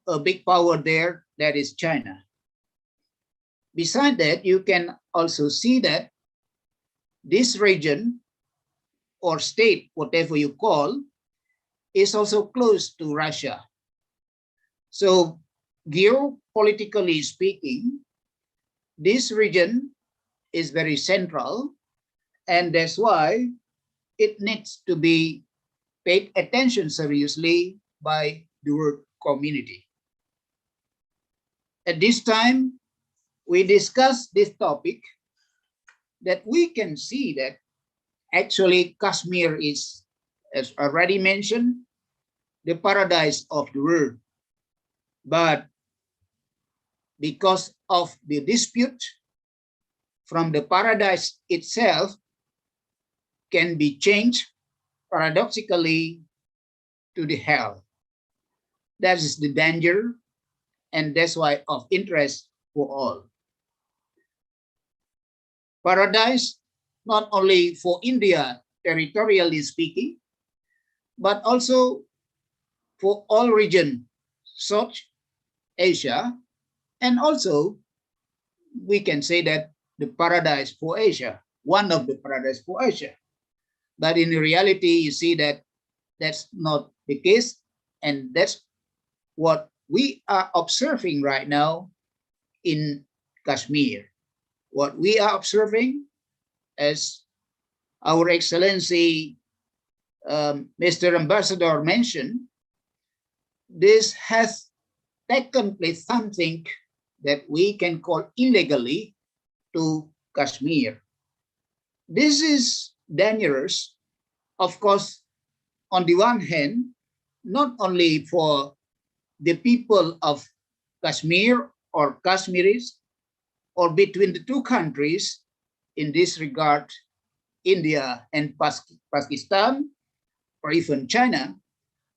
a big power there, that is China. Besides that, you can also see that this region or state, whatever you call, is also close to Russia. So geopolitically speaking, this region is very central, and that's why it needs to be paid attention seriously by the world community. At this time, we discuss this topic, that we can see that actually Kashmir is, as already mentioned, the paradise of the world. But because of the dispute, from the paradise itself can be changed paradoxically to the hell. That is the danger, and that's why of interest for all. Paradise, not only for India, territorially speaking, but also for all region, South Asia, and also we can say that the paradise for Asia, one of the paradise for Asia. But in reality, you see that that's not the case, and that's what we are observing right now in Kashmir. What we are observing, as our Excellency Mr. Ambassador mentioned, this has taken place something that we can call illegally to Kashmir. This is dangerous, of course, on the one hand, not only for the people of Kashmir or Kashmiris, or between the two countries, in this regard, India and Pakistan, or even China,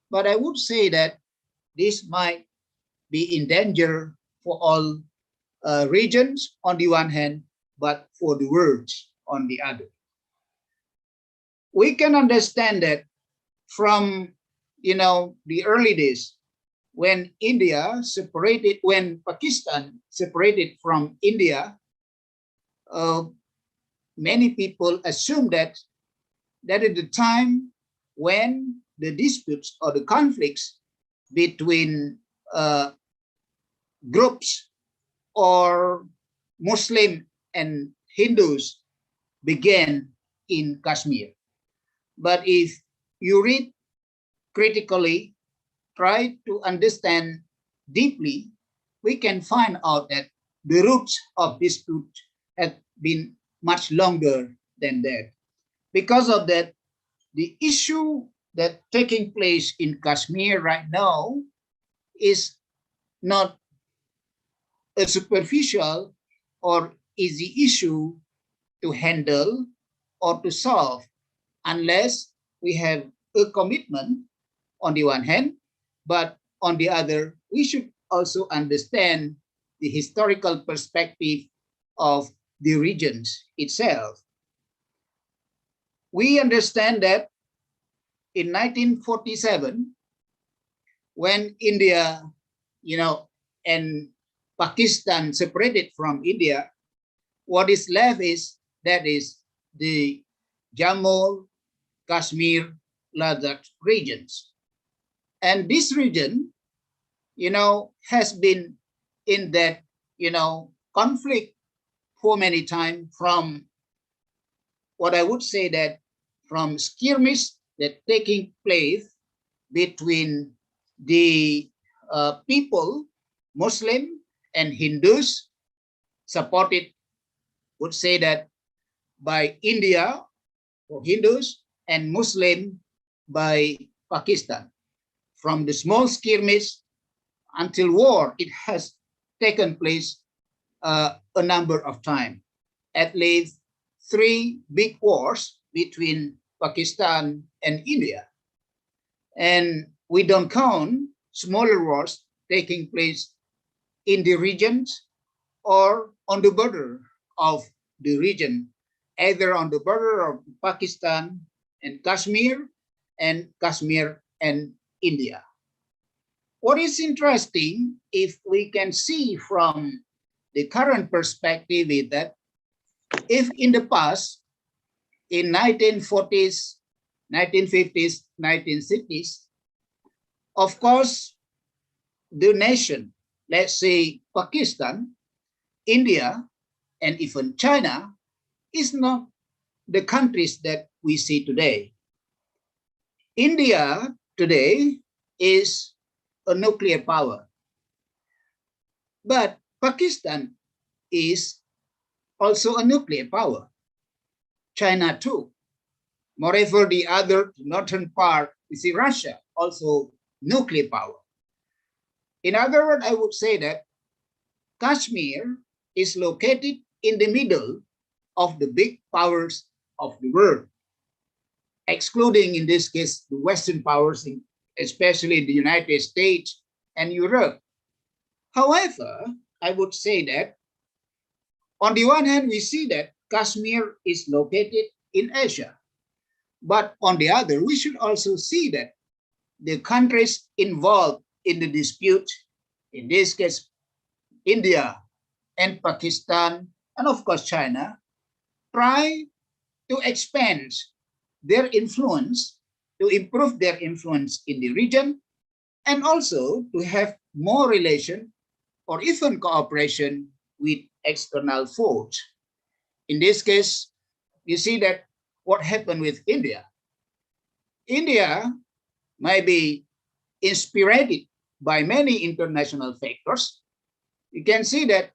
but I would say that this might be in danger for all regions on the one hand, but for the world on the other. We can understand that from the early days, when Pakistan separated from India, many people assume that is the time when the disputes or the conflicts between groups or Muslim and Hindus began in Kashmir. But if you read critically, try to understand deeply, we can find out that the roots of dispute have been much longer than that. Because of that, the issue that taking place in Kashmir right now is not a superficial or easy issue to handle or to solve unless we have a commitment on the one hand, but on the other, we should also understand the historical perspective of the regions itself. We understand that in 1947, when India, and Pakistan separated from India, what is left is the Jammu Kashmir Ladakh regions. And this region, has been in that, conflict for many times, from what I would say that from skirmish that taking place between the people, Muslim and Hindus, supported, would say that by India for Hindus and Muslim by Pakistan. From the small skirmish until war, it has taken place a number of times. At least 3 big wars between Pakistan and India. And we don't count smaller wars taking place in the regions or on the border of the region either on the border of Pakistan and Kashmir and India. What is interesting, if we can see from the current perspective, is that if in the past, in 1940s, 1950s, 1960s, of course, the nation, let's say Pakistan, India, and even China, is not the countries that we see today. India today is a nuclear power, but Pakistan is also a nuclear power. China too. Moreover, the other northern part, you see Russia, also nuclear power. In other words, I would say that Kashmir is located in the middle of the big powers of the world, excluding in this case the Western powers, especially the United States and Europe. However, I would say that on the one hand, we see that Kashmir is located in Asia. But on the other, we should also see that the countries involved in the dispute, in this case, India and Pakistan, and of course China, try to expand their influence, to improve their influence in the region, and also to have more relation or even cooperation with external foes. In this case, you see that what happened with India. India may be inspired by many international factors. You can see that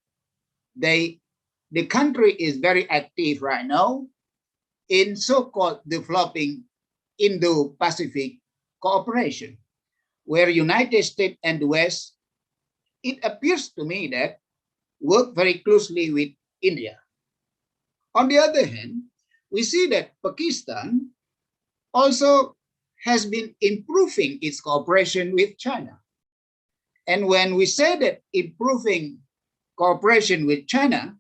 the country is very active right now in so-called developing Indo-Pacific cooperation, where United States and the West, it appears to me that work very closely with India. On the other hand, we see that Pakistan also has been improving its cooperation with China. And when we say that improving cooperation with China,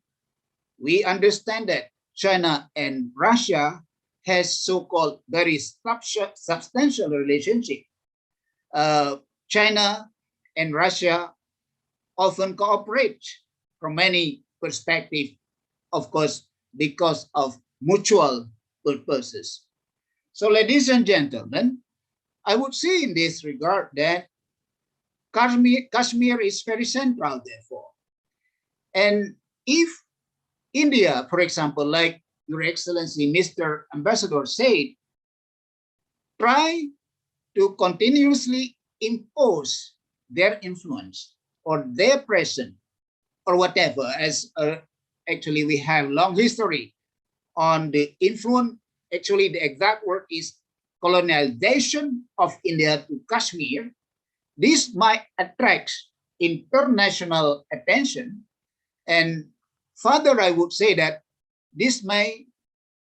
we understand that China and Russia has so-called very substantial relationship. China and Russia often cooperate from many perspectives, of course, because of mutual purposes. So, ladies and gentlemen, I would say in this regard that Kashmir is very central, therefore. And if India, for example, like Your Excellency, Mr. Ambassador said, try to continuously impose their influence or their presence or whatever, as actually we have long history on the influence. Actually, the exact word is colonialization of India to Kashmir. This might attract international attention. And further, I would say that this may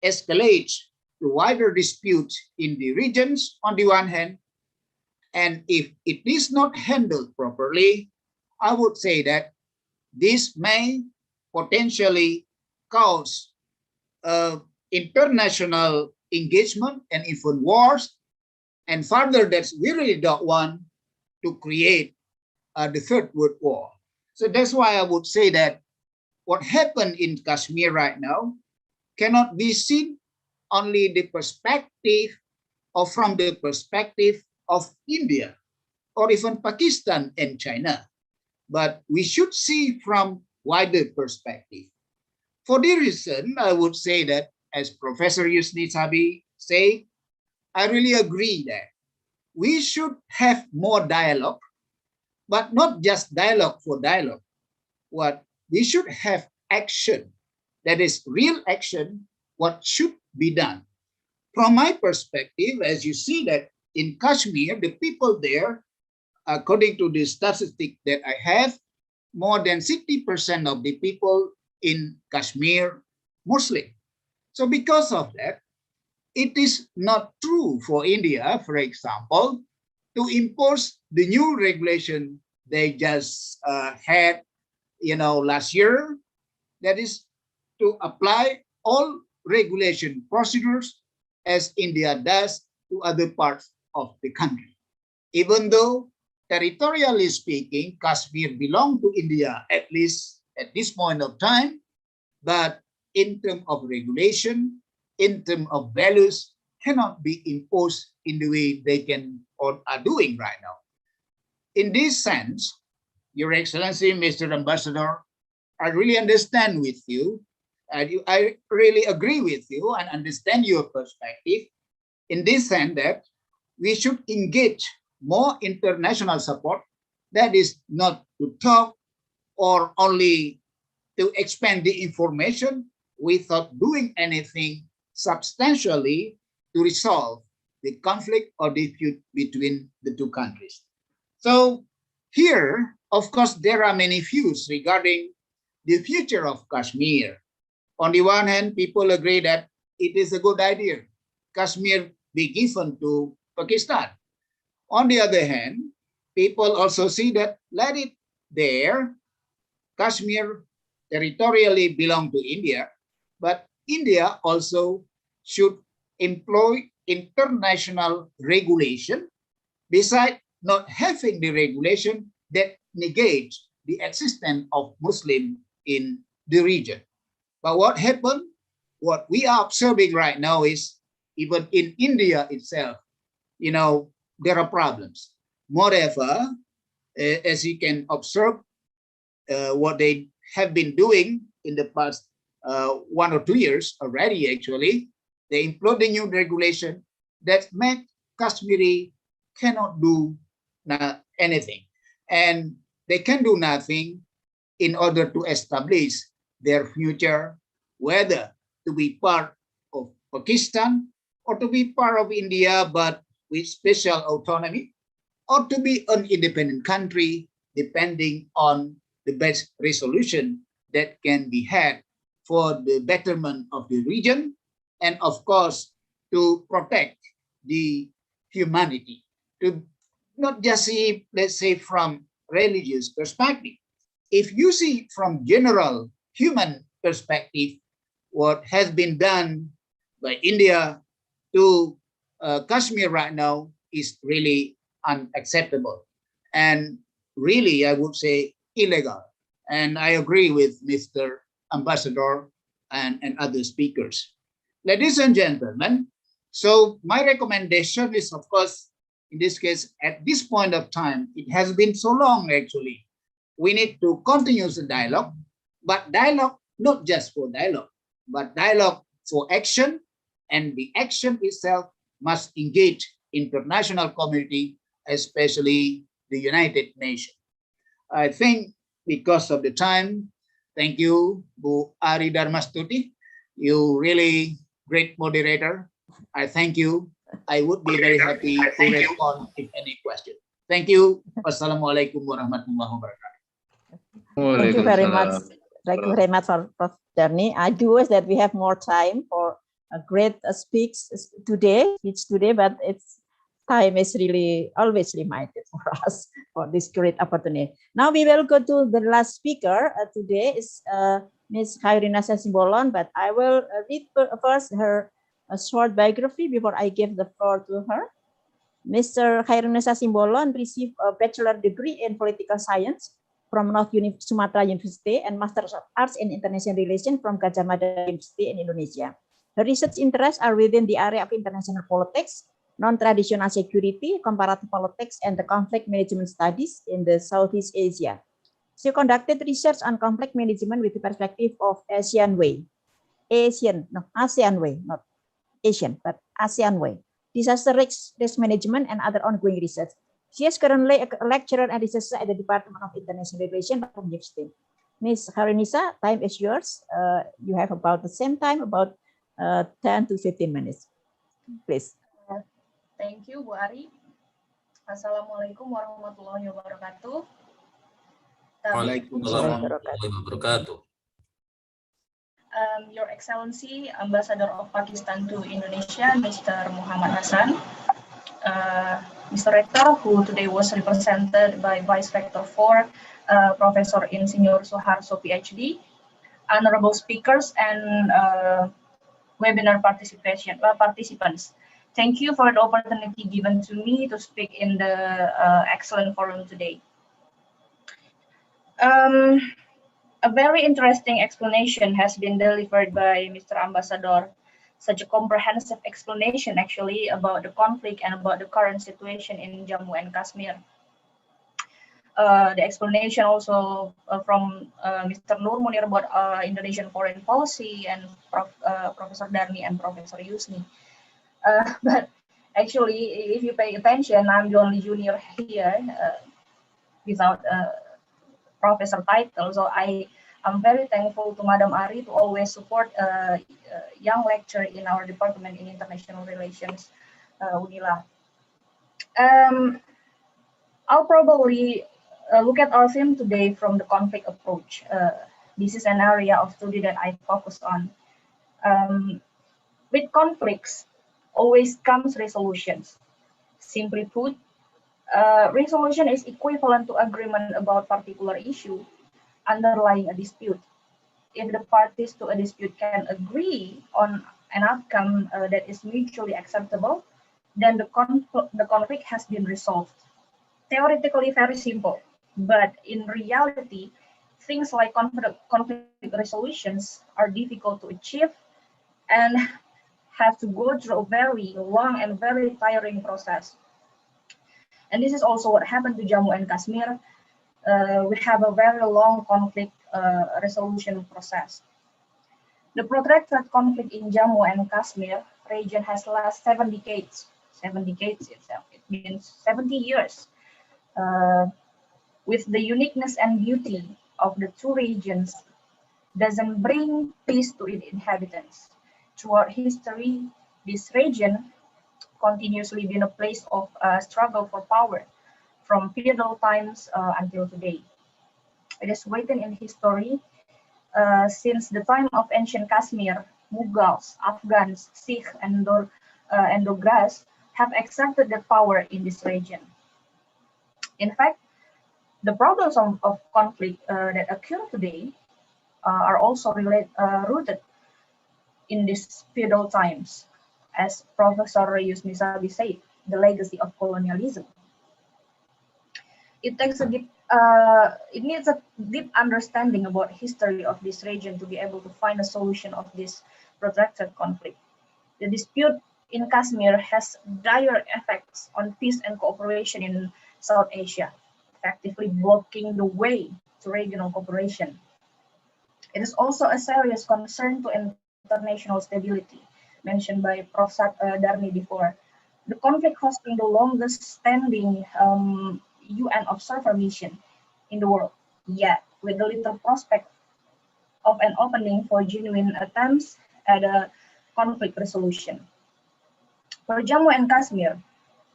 escalate to wider disputes in the regions on the one hand. And if it is not handled properly, I would say that this may potentially cause international engagement and even wars. And further, that we really don't want to create the Third World War. So that's why I would say that what happened in Kashmir right now cannot be seen only the perspective or from the perspective of India or even Pakistan and China, but we should see from wider perspective. For this reason, I would say that, as Professor Yusni Sabi said, I really agree that we should have more dialogue, but not just dialogue for dialogue. What we should have action, that is real action, what should be done. From my perspective, as you see that in Kashmir, the people there, according to the statistic that I have, more than 60% of the people in Kashmir Muslim. So because of that, it is not true for India, for example, to impose the new regulation they just had, last year, that is to apply all regulation procedures as India does to other parts of the country. Even though territorially speaking, Kashmir belongs to India, at least at this point of time, but in terms of regulation, in terms of values, cannot be imposed in the way they can or are doing right now. In this sense, Your Excellency, Mr. Ambassador, I really understand with you. I really agree with you and understand your perspective in this sense that we should engage more international support. That is not to talk or only to expand the information without doing anything substantially to resolve the conflict or dispute between the two countries. So here, of course, there are many views regarding the future of Kashmir. On the one hand, people agree that it is a good idea Kashmir be given to Pakistan. On the other hand, people also see that let it there, Kashmir territorially belong to India, but India also should employ international regulation besides not having the regulation that negates the existence of Muslim in the region. But what happened, what we are observing right now is even in India itself, there are problems. Moreover, as you can observe, what they have been doing in the past 1 or 2 years already, actually, they employed the new regulation that make Kashmiri cannot do anything. And they can do nothing in order to establish their future, whether to be part of Pakistan or to be part of India, but with special autonomy, or to be an independent country, depending on the best resolution that can be had for the betterment of the region, and of course, to protect the humanity, to not just see, let's say, from religious perspective. If you see from general human perspective, what has been done by India to Kashmir right now is really unacceptable and really, I would say, illegal. And I agree with Mr. Ambassador and other speakers. Ladies and gentlemen, so my recommendation is, of course, in this case, at this point of time, it has been so long, actually. We need to continue the dialogue, but dialogue not just for dialogue, but dialogue for action, and the action itself must engage international community, especially the United Nations. I think because of the time, thank you, Bu Ari Darmastuti. You really great moderator. I thank you. I would be very happy to respond if any question. Thank you. Wassalamualaikum warahmatullahi wabarakatuh. Thank you very much. Thank you very much for Prof. Darni. I do wish that we have more time for a great speech today, but it's time is really always limited for us for this great opportunity. Now we will go to the last speaker today is Ms. Khairina Sasimbolon, but I will read first her short biography before I give the floor to her. Mr. Khairina Sasimbolon received a bachelor degree in political science from North Sumatra University and Master of Arts in International Relations from Gadjah Mada University in Indonesia. Her research interests are within the area of international politics, non-traditional security, comparative politics, and the conflict management studies in the Southeast Asia. She conducted research on conflict management with the perspective of ASEAN way, ASEAN way, not Asian, but ASEAN way, disaster risk management, and other ongoing research. She is currently a lecturer and researcher at the Department of International Relations from University. Ms. Khairunisa, time is yours. You have about the same time, about 10 to 15 minutes. Please. Thank you, Bu Ari. Assalamualaikum warahmatullahi wabarakatuh. Waalaikumsalam warahmatullahi wabarakatuh. Your Excellency, Ambassador of Pakistan to Indonesia, Mr. Muhammad Hassan, Mr. Rector, who today was represented by Vice Rector 4, Professor Insinyur Suharso, PhD, honorable speakers, and webinar participants. Thank you for the opportunity given to me to speak in the excellent forum today. A very interesting explanation has been delivered by Mr. Ambassador. Such a comprehensive explanation actually about the conflict and about the current situation in Jammu and Kashmir. The explanation also from Mr. Nur Munir about Indonesian foreign policy and Professor Darni and Professor Yusni. But actually, if you pay attention, I'm the only junior here without a professor title. So I'm very thankful to Madam Ari to always support a young lecturer in our department in international relations, UNILA. I'll probably look at our theme today from the conflict approach. This is an area of study that I focus on. With conflicts, always comes resolutions. Simply put, resolution is equivalent to agreement about particular issue underlying a dispute. If the parties to a dispute can agree on an outcome that is mutually acceptable, then the conflict has been resolved. Theoretically very simple, but in reality, things like conflict resolutions are difficult to achieve and have to go through a very long and very tiring process. And this is also what happened to Jammu and Kashmir. We have a very long conflict resolution process. The protracted conflict in Jammu and Kashmir region has lasted 7 decades. 7 decades itself, it means 70 years. With the uniqueness and beauty of the two regions, doesn't bring peace to its inhabitants. Throughout history, this region continuously been a place of struggle for power, from feudal times until today. It is written in history since the time of ancient Kashmir, Mughals, Afghans, Sikh, and Dogras have exerted their power in this region. In fact, the problems of conflict that occur today are also rooted in these feudal times, as Professor Yusni Sabi said, the legacy of colonialism. It takes it needs a deep understanding about history of this region to be able to find a solution of this protracted conflict. The dispute in Kashmir has dire effects on peace and cooperation in South Asia, effectively blocking the way to regional cooperation. It is also a serious concern to international stability, mentioned by Prof. Darni before. The conflict hosting the longest standing UN observer mission in the world, yet with the little prospect of an opening for genuine attempts at a conflict resolution. For Jammu and Kashmir,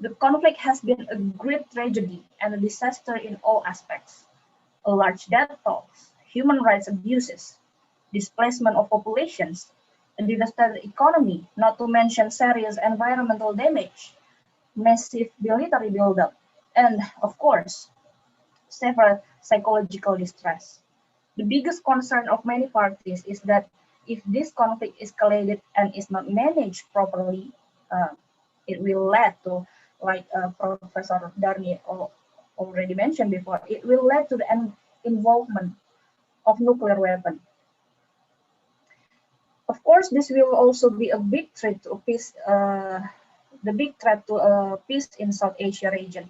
the conflict has been a great tragedy and a disaster in all aspects. A large death toll, human rights abuses, displacement of populations, a devastated economy, not to mention serious environmental damage, massive military buildup, and of course, several psychological distress. The biggest concern of many parties is that if this conflict escalated and is not managed properly, it will lead to, like Professor Darni already mentioned before, it will lead to the involvement of nuclear weapon. Of course, this will also be a big threat to peace, peace in South Asia region.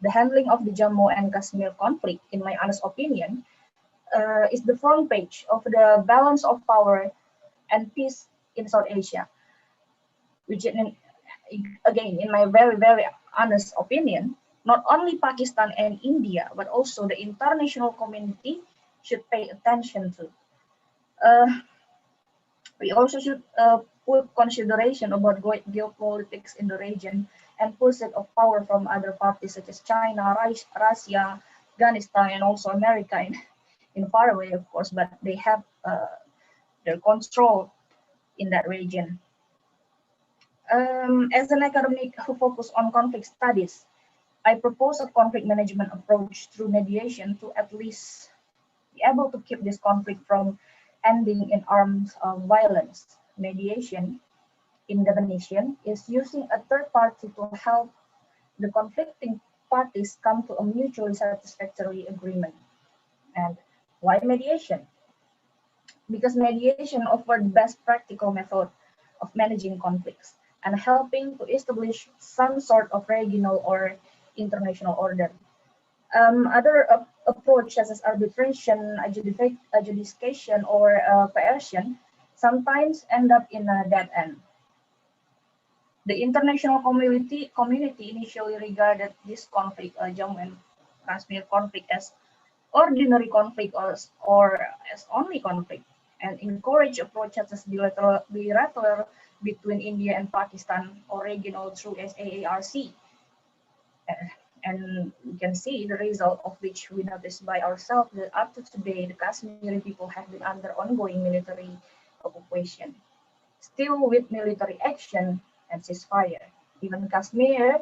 The handling of the Jammu and Kashmir conflict, in my honest opinion, is the front page of the balance of power and peace in South Asia, which again, in my very, very honest opinion, not only Pakistan and India, but also the international community should pay attention to. We also should put consideration about geopolitics in the region and pursuit of power from other parties such as China, Russia, Afghanistan, and also America in far away, of course, but they have their control in that region. As an academic who focuses on conflict studies, I propose a conflict management approach through mediation to at least be able to keep this conflict from ending in armed violence. mediation in definition is using a third party to help the conflicting parties come to a mutually satisfactory agreement. And why mediation? Because mediation offers the best practical method of managing conflicts and helping to establish some sort of regional or international order. Other approaches such as arbitration, adjudication, or coercion sometimes end up in a dead end. The international community initially regarded this conflict, Jammu and Kashmir conflict, as ordinary conflict or as only conflict, and encourage approaches as bilateral between India and Pakistan or regional through SAARC. And we can see the result of which we notice by ourselves that up to today, the Kashmiri people have been under ongoing military occupation, still with military action and ceasefire. Even Kashmir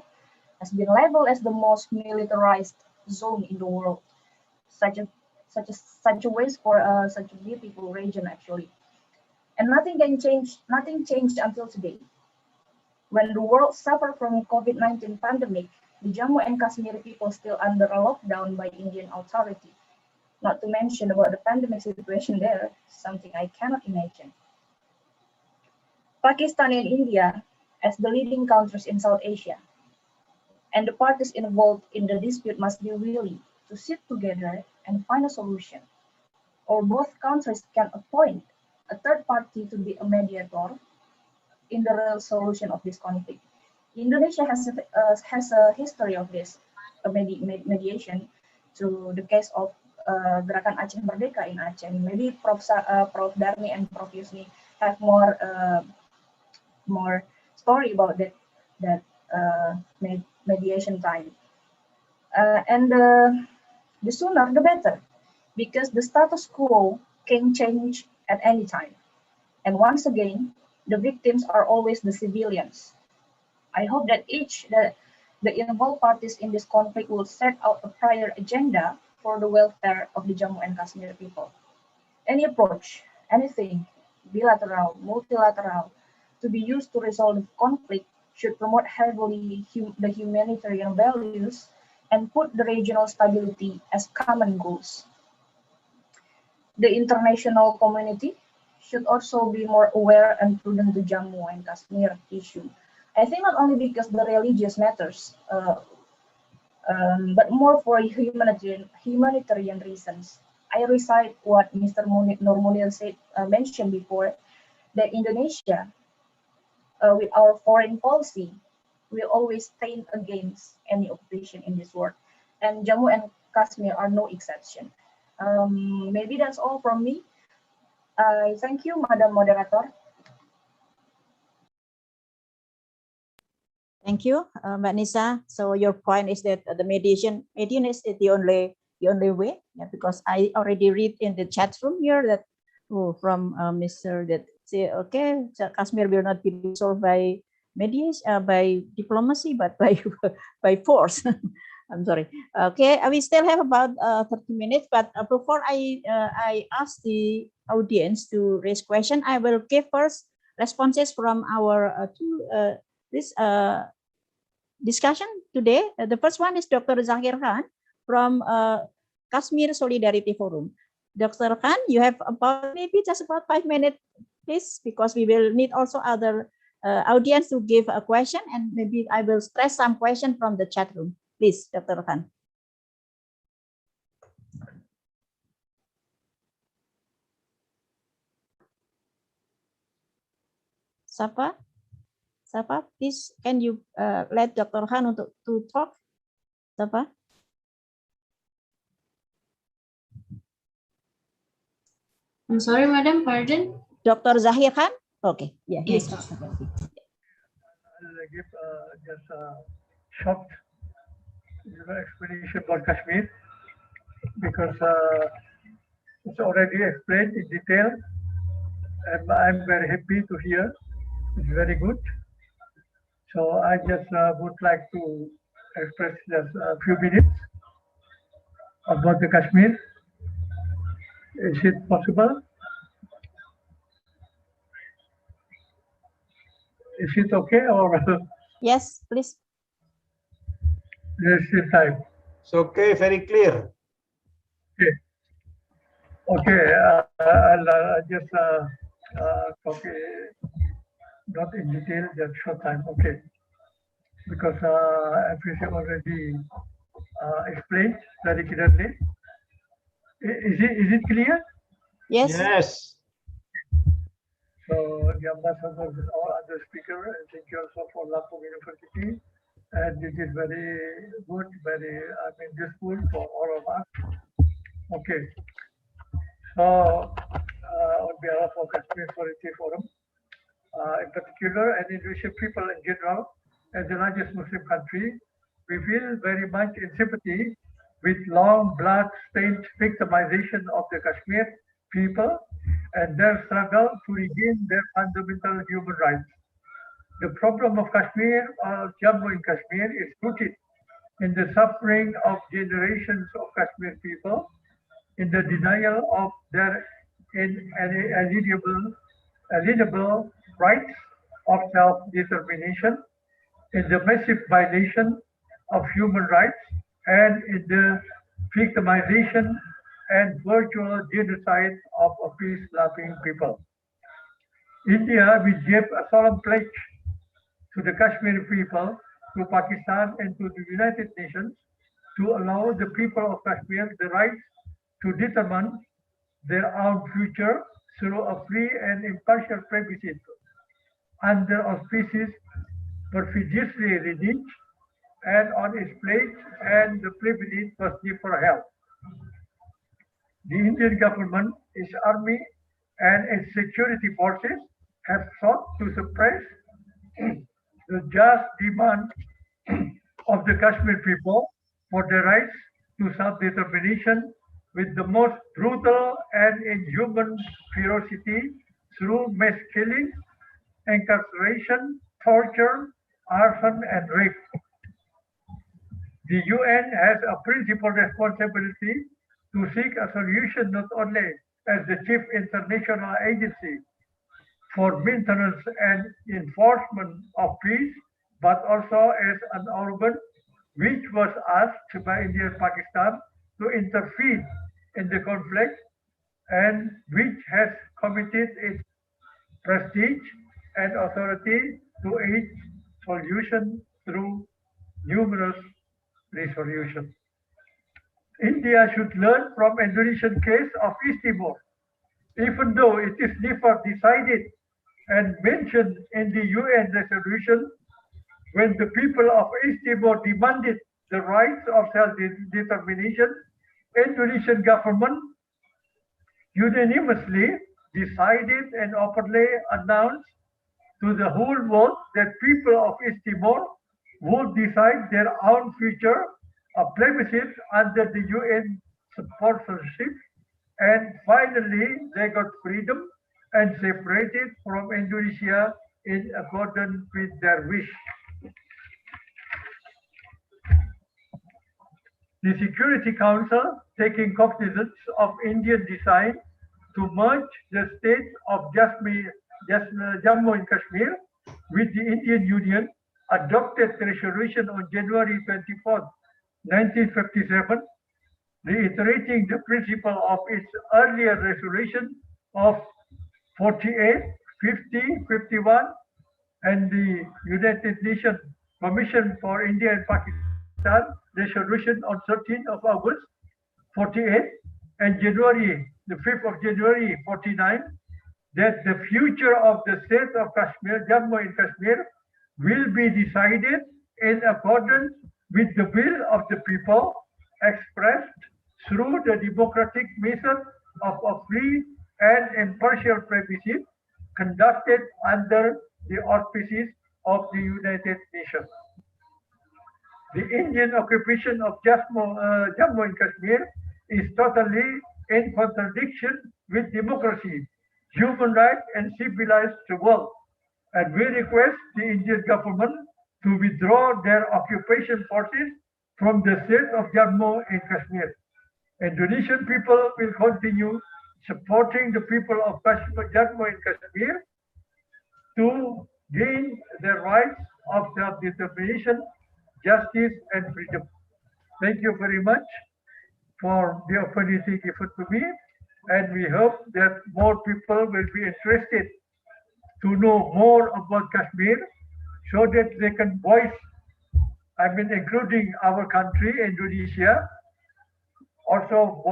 has been labeled as the most militarized zone in the world. Such a waste for such a beautiful region actually. And nothing changed until today. When the world suffered from COVID-19 pandemic, the Jammu and Kashmir people still under a lockdown by Indian authority. Not to mention about the pandemic situation there, something I cannot imagine. Pakistan and India as the leading countries in South Asia, and the parties involved in the dispute must be willing to sit together and find a solution. Or both countries can appoint a third party to be a mediator in the real solution of this conflict. Indonesia has a history of this mediation through the case of Gerakan Aceh Merdeka in Aceh. Maybe Prof. Darni and Prof. Yusni have more story about that mediation time. And the sooner the better, because the status quo can change at any time. And once again, the victims are always the civilians. I hope that the involved parties in this conflict will set out a prior agenda for the welfare of the Jammu and Kashmir people. Any approach, anything, bilateral, multilateral, to be used to resolve the conflict should promote heavily the humanitarian values and put the regional stability as common goals. The international community should also be more aware and prudent to Jammu and Kashmir issue. I think not only because the religious matters, but more for humanitarian reasons. I recite what Mr. Nur Munir mentioned before, that Indonesia, with our foreign policy, will always stand against any occupation in this world. And Jammu and Kashmir are no exception. Maybe that's all from me. Thank you, Madam Moderator. Thank you, Mbak Nisa. So your point is that the mediation is the only way, yeah, because I already read in the chat room here that from Mr. that say, okay, so Kashmir will not be resolved by mediation, by diplomacy, but by force. I'm sorry. Okay, we still have about 30 minutes, but before I ask the audience to raise question, I will give first responses from our this discussion today. The first one is Dr. Zahir Khan from Kashmir Solidarity Forum. Dr. Khan, you have about maybe just about 5 minutes, please, because we will need also other audience to give a question, and maybe I will stress some question from the chat room. Please, Dr. Khan. Sapa, please, can you let Dr. Khan to talk? Sapa. I'm sorry, madam, pardon. Dr. Zahir Khan? Okay, yeah, Yes. yes. I'll give just a short explanation about Kashmir, because it's already explained in detail, and I'm very happy to hear. It's very good. So I just would like to express just a few minutes about the Kashmir. Is it possible? Is it okay or Yes, please. there's still time? It's okay, very clear. Okay, I'll just copy, not in detail, just short time. Okay, because everything already explained very clearly. Is it clear? Yes. Yes. So the ambassador is all other speaker, and thank you also for Lampung University. And it is very good, very useful for all of us. Okay. So on behalf of Kashmir Solidarity Forum, in particular, and Indonesian people in general, as the largest Muslim country, we feel very much in sympathy with long blood-stained victimization of the Kashmir people and their struggle to regain their fundamental human rights. The problem of Kashmir, Jammu and Kashmir, is rooted in the suffering of generations of Kashmir people, in the denial of their inalienable rights of self-determination, in the massive violation of human rights, and in the victimization and virtual genocide of a peace-loving people. India, we gave a solemn pledge to the Kashmiri people, to Pakistan, and to the United Nations to allow the people of Kashmir the right to determine their own future through a free and impartial plebiscite under auspices perfidiously rediged and on its plate, and the plebiscite was never held. The Indian government, its army, and its security forces have sought to suppress the just demand of the Kashmir people for their rights to self-determination with the most brutal and inhuman ferocity through mass killing, incarceration, torture, arson, and rape. The UN has a principal responsibility to seek a solution not only as the chief international agency for maintenance and enforcement of peace, but also as an organ which was asked by India and Pakistan to intervene in the conflict, and which has committed its prestige and authority to its solution through numerous resolutions. India should learn from Indonesian case of East Timor, even though it is never decided and mentioned in the UN resolution. When the people of East Timor demanded the rights of self-determination, Indonesian government unanimously decided and openly announced to the whole world that people of East Timor would decide their own future, a plebiscite under the UN sponsorship, and finally they got freedom and separated from Indonesia in accordance with their wish. The Security Council, taking cognizance of Indian design to merge the states of Jammu and Kashmir with the Indian Union, adopted the resolution on January 24, 1957, reiterating the principle of its earlier resolution of 48, 50, 51, and the United Nations Commission for India and Pakistan resolution on 13th of August 48 and the 5th of January 49, that the future of the state of Kashmir, Jammu and Kashmir, will be decided in accordance with the will of the people expressed through the democratic method of a free and impartial plebiscite conducted under the auspices of the United Nations. The Indian occupation of Jammu and Kashmir is totally in contradiction with democracy, human rights, and civilized world. And we request the Indian government to withdraw their occupation forces from the state of Jammu and Kashmir. Indonesian people will continue supporting the people of Jammu and Kashmir to gain the rights of self-determination, justice, and freedom. Thank you very much for the opportunity given to me, and we hope that more people will be interested to know more about Kashmir so that they can voice, including our country, Indonesia, also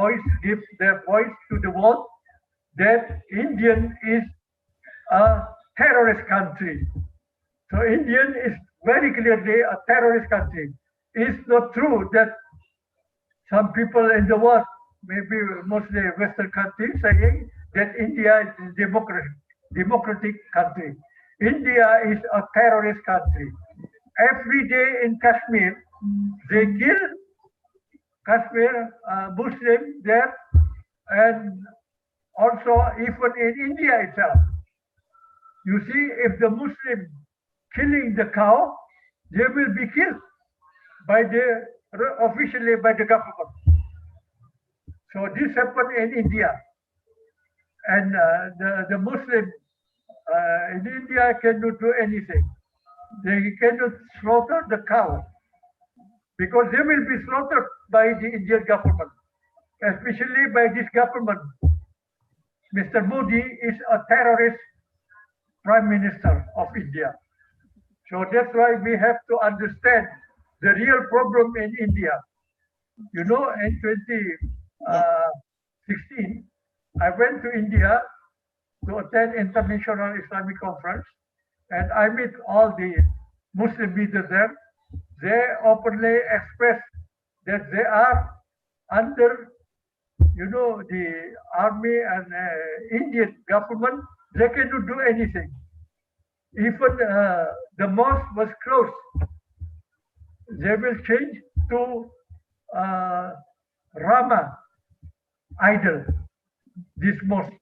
give their voice to the world that Indian is a terrorist country. So Indian is very clearly a terrorist country. It's not true that some people in the world, maybe mostly Western countries, saying that India is a democratic country. India is a terrorist country. Every day in Kashmir, they kill Kashmir Muslims there, and also even in India itself. You see, if the Muslim killing the cow, they will be killed officially by the government. So this happened in India, and the Muslim in India cannot do anything. They cannot slaughter the cow because they will be slaughtered by the Indian government, especially by this government. Mr. Modi is a terrorist Prime Minister of India. So that's why we have to understand the real problem in India. You know, in 2016, I went to India to attend International Islamic Conference, and I met all the Muslim leaders there. They openly express that they are under, the army and Indian government. They cannot do anything. Even the mosque was closed. They will change to Rama idol, this mosque,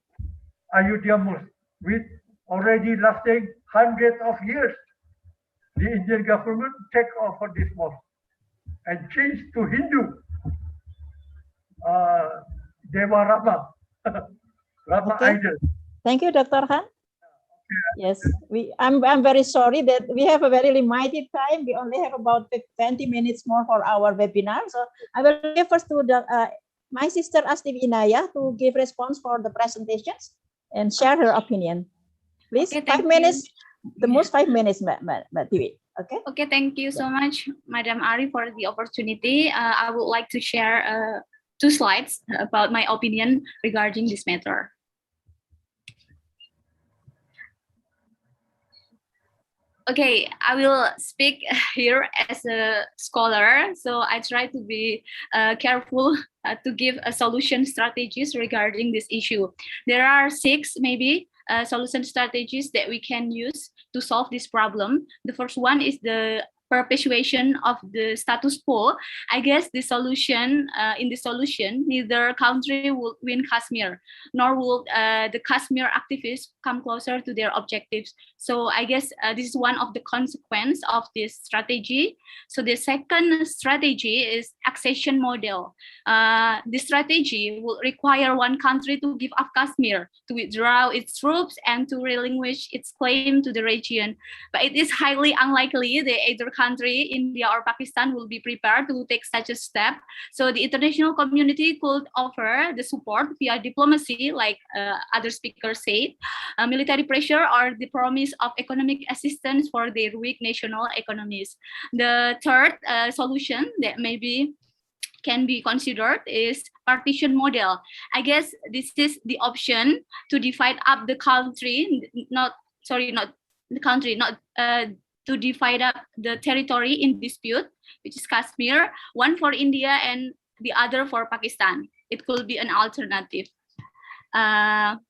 Ayodhya mosque, with already lasting hundreds of years. The Indian government take over this mosque and change to Hindu Deva Rama, Rama Okay. idol. Thank you, Dr. Han. Yes, I'm very sorry that we have a very limited time. We only have about 20 minutes more for our webinar. So I will give first to my sister Asti Vinaya to give response for the presentations and share her opinion. Please, Okay, 5 minutes, the most 5 minutes, Mbak Tiwi. Okay. Okay, thank you so much, Madam Ari, for the opportunity. I would like to share 2 slides about my opinion regarding this matter. Okay, I will speak here as a scholar, so I try to be careful to give a solution strategies regarding this issue. There are 6 maybe solution strategies that we can use to solve this problem. The first one is the perpetuation of the status quo. I guess the solution, in the solution, neither country will win Kashmir, nor will the Kashmir activists come closer to their objectives. So I guess this is one of the consequences of this strategy. So the second strategy is accession model. The strategy will require one country to give up Kashmir, to withdraw its troops, and to relinquish its claim to the region. But it is highly unlikely that either country, India or Pakistan, will be prepared to take such a step. So the international community could offer the support via diplomacy, like other speakers said, military pressure, or the promise of economic assistance for their weak national economies. The third solution that maybe can be considered is partition model. I guess this is the option to divide up the country, to divide up the territory in dispute, which is Kashmir, one for India and the other for Pakistan. It could be an alternative. And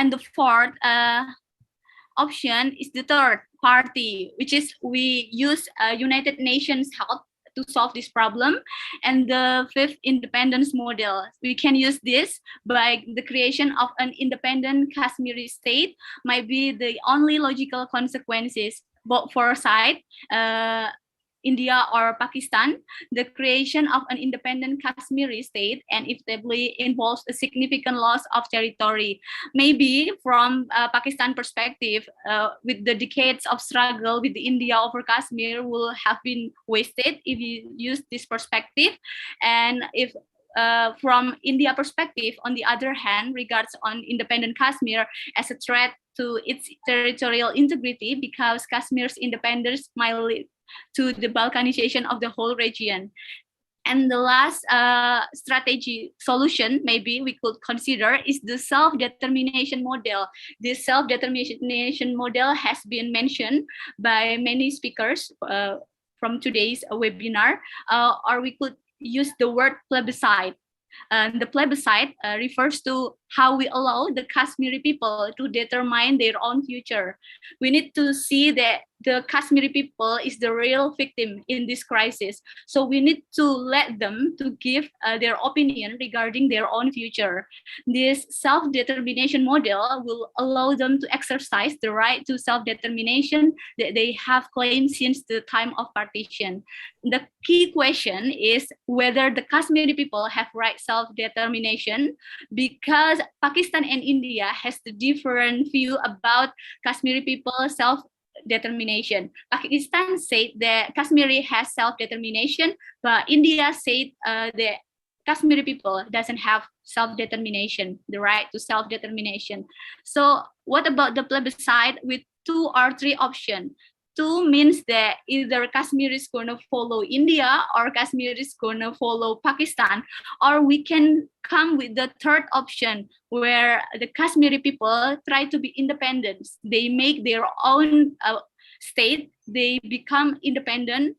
the fourth option is the third party, which is we use United Nations help to solve this problem. And the fifth, independence model. We can use this by the creation of an independent Kashmiri state, might be the only logical consequences, both for side, India or Pakistan, the creation of an independent Kashmiri state inevitably involves a significant loss of territory. Maybe from Pakistan perspective, with the decades of struggle with India over Kashmir will have been wasted if you use this perspective. And if from India perspective, on the other hand, regards on independent Kashmir as a threat to its territorial integrity, because Kashmir's independence might lead to the Balkanization of the whole region. And the last strategy solution maybe we could consider is the self-determination model. This self-determination model has been mentioned by many speakers from today's webinar, or we could use the word plebiscite. The plebiscite refers to how we allow the Kashmiri people to determine their own future. We need to see that the Kashmiri people is the real victim in this crisis. So we need to let them to give their opinion regarding their own future. This self-determination model will allow them to exercise the right to self-determination that they have claimed since the time of partition. The key question is whether the Kashmiri people have right self-determination, because Pakistan and India has the different view about Kashmiri people self-determination. Pakistan said that Kashmiri has self-determination, but India said that Kashmiri people doesn't have self-determination, the right to self-determination. So what about the plebiscite with 2 or 3 options? 2 means that either Kashmir is going to follow India or Kashmir is going to follow Pakistan, or we can come with the third option where the Kashmiri people try to be independent. They make their own state, they become independent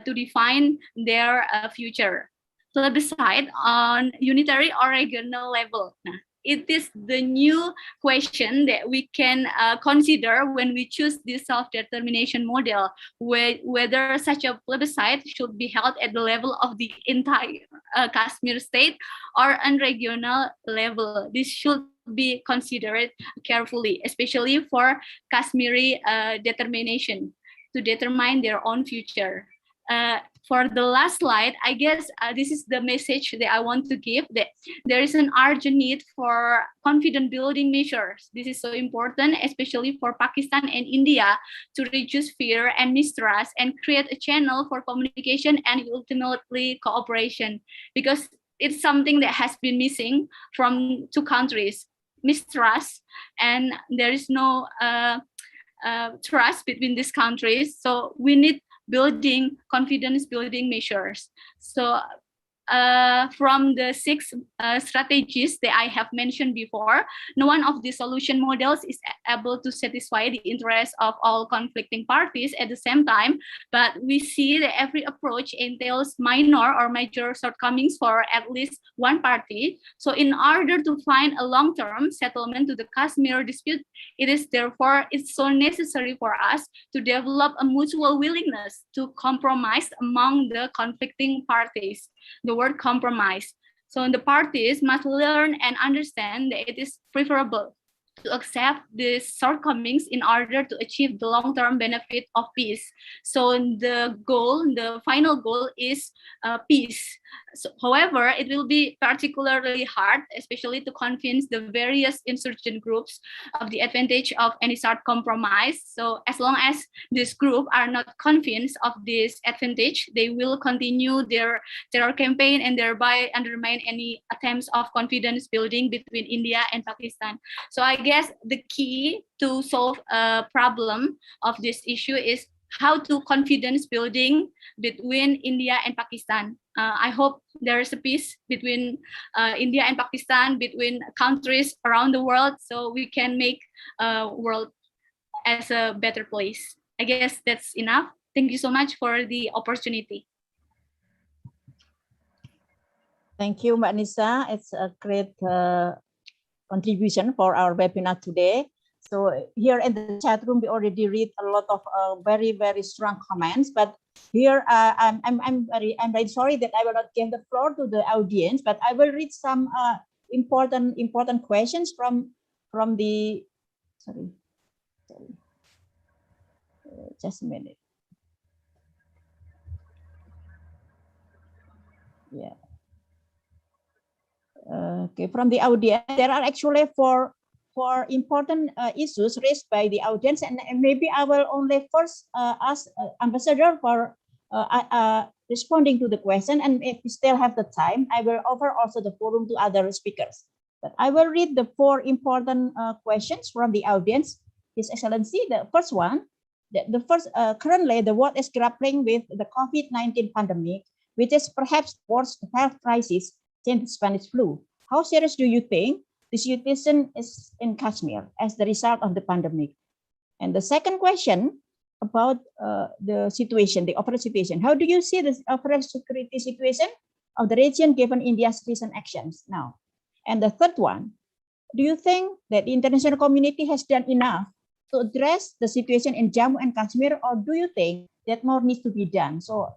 to define their future. Plebiscite on unitary or regional level. It is the new question that we can consider when we choose this self-determination model, whether such a plebiscite should be held at the level of the entire Kashmir state or on regional level. This should be considered carefully, especially for Kashmiri determination to determine their own future. For the last slide, I guess this is the message that I want to give, that there is an urgent need for confidence building measures. This is so important, especially for Pakistan and India, to reduce fear and mistrust and create a channel for communication and ultimately cooperation, because it's something that has been missing from 2 countries, mistrust, and there is no trust between these countries. So we need building confidence building measures. So from the 6 strategies that I have mentioned before, no one of the solution models is able to satisfy the interests of all conflicting parties at the same time, but we see that every approach entails minor or major shortcomings for at least one party. So in order to find a long-term settlement to the Kashmir dispute, it's so necessary for us to develop a mutual willingness to compromise among the conflicting parties. The word compromise. So the parties must learn and understand that it is preferable to accept the shortcomings in order to achieve the long-term benefit of peace. So the final goal is peace. So, however, it will be particularly hard, especially to convince the various insurgent groups of the advantage of any sort compromise. So as long as this group are not convinced of this advantage, they will continue their terror campaign and thereby undermine any attempts of confidence building between India and Pakistan. So I guess the key to solve a problem of this issue is how to confidence building between India and Pakistan. I hope there is a peace between India and Pakistan, between countries around the world, so we can make world as a better place. I guess that's enough. Thank you so much for the opportunity. Thank you, Mbak Nisa. It's a great contribution for our webinar today. So here in the chat room, we already read a lot of very, very strong comments. But here, I'm very sorry that I will not give the floor to the audience, but I will read some important questions from the just a minute. Yeah. Okay, from the audience, there are actually four important issues raised by the audience, and maybe I will only first ask Ambassador for responding to the question, and if we still have the time, I will offer also the forum to other speakers. But I will read the four important questions from the audience. His Excellency, the first one, currently the world is grappling with the COVID-19 pandemic, which is perhaps the worst health crisis since the Spanish flu. How serious do you think the situation is in Kashmir as the result of the pandemic? And the second question about the situation, the overall situation. How do you see the overall security situation of the region given India's recent actions now? And the third one, do you think that the international community has done enough to address the situation in Jammu and Kashmir, or do you think that more needs to be done? So,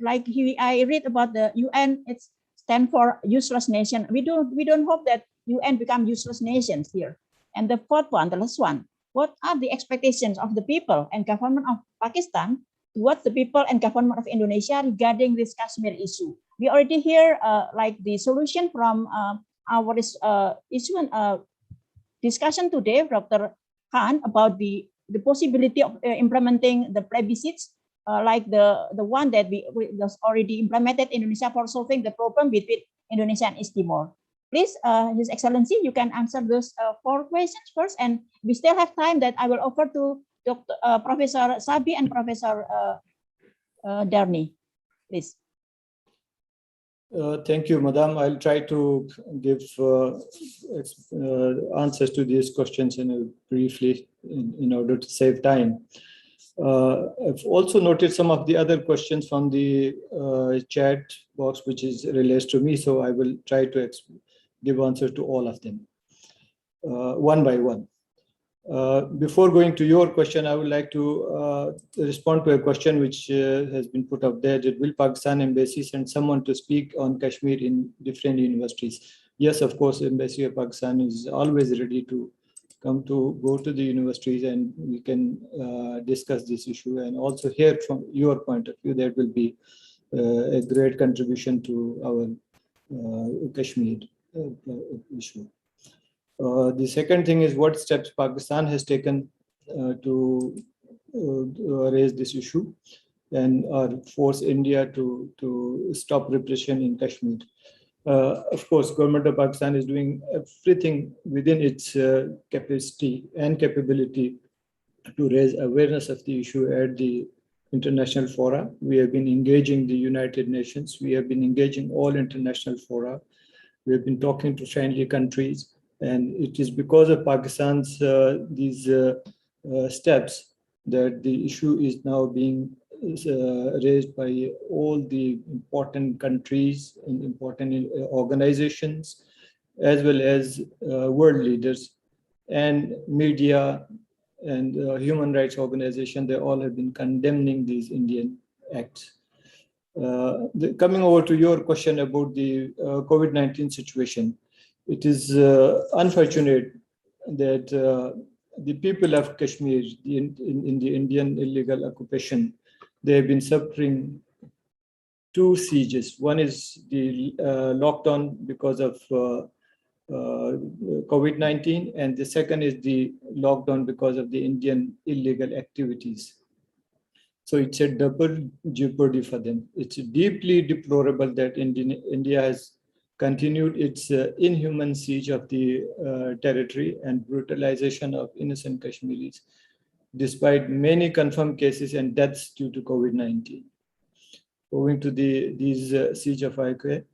like I read about the UN, it's stand for useless nation. We don't hope that UN become useless nations here. And the fourth one, the last one, what are the expectations of the people and government of Pakistan towards the people and government of Indonesia regarding this Kashmir issue? We already hear like the solution from our discussion today, Dr. Khan, about the possibility of implementing the plebiscites, like the one that we was already implemented in Indonesia for solving the problem between Indonesia and East Timor. Please, His Excellency, you can answer those four questions first, and we still have time that I will offer to Dr. Professor Sabi and Professor Darni. Please. Thank you, Madam. I'll try to give answers to these questions briefly in order to save time. I've also noted some of the other questions from the chat box, which relates to me, so I will try to give answers to all of them one by one. Before going to your question, I would like to respond to a question which has been put up there. That will Pakistan Embassy send someone to speak on Kashmir in different universities? Yes, of course, Embassy of Pakistan is always ready to go to the universities, and we can discuss this issue and also hear from your point of view. That will be a great contribution to our Kashmir issue. The second thing is what steps Pakistan has taken to raise this issue and force India to stop repression in Kashmir. Of course, government of Pakistan is doing everything within its capacity and capability to raise awareness of the issue at the international fora. We have been engaging the United Nations. We have been engaging all international fora. We have been talking to friendly countries. And it is because of Pakistan's these steps that the issue is now being raised by all the important countries and important organizations, as well as world leaders and media and human rights organizations. They all have been condemning these Indian acts. Coming over to your question about the COVID-19 situation, it is unfortunate that the people of Kashmir in the Indian illegal occupation, they have been suffering two sieges. One is the lockdown because of COVID-19, and the second is the lockdown because of the Indian illegal activities. So it's a double jeopardy for them. It's deeply deplorable that India has continued its inhuman siege of the territory and brutalization of innocent Kashmiris, despite many confirmed cases and deaths due to COVID-19. Owing to these siege of IQ,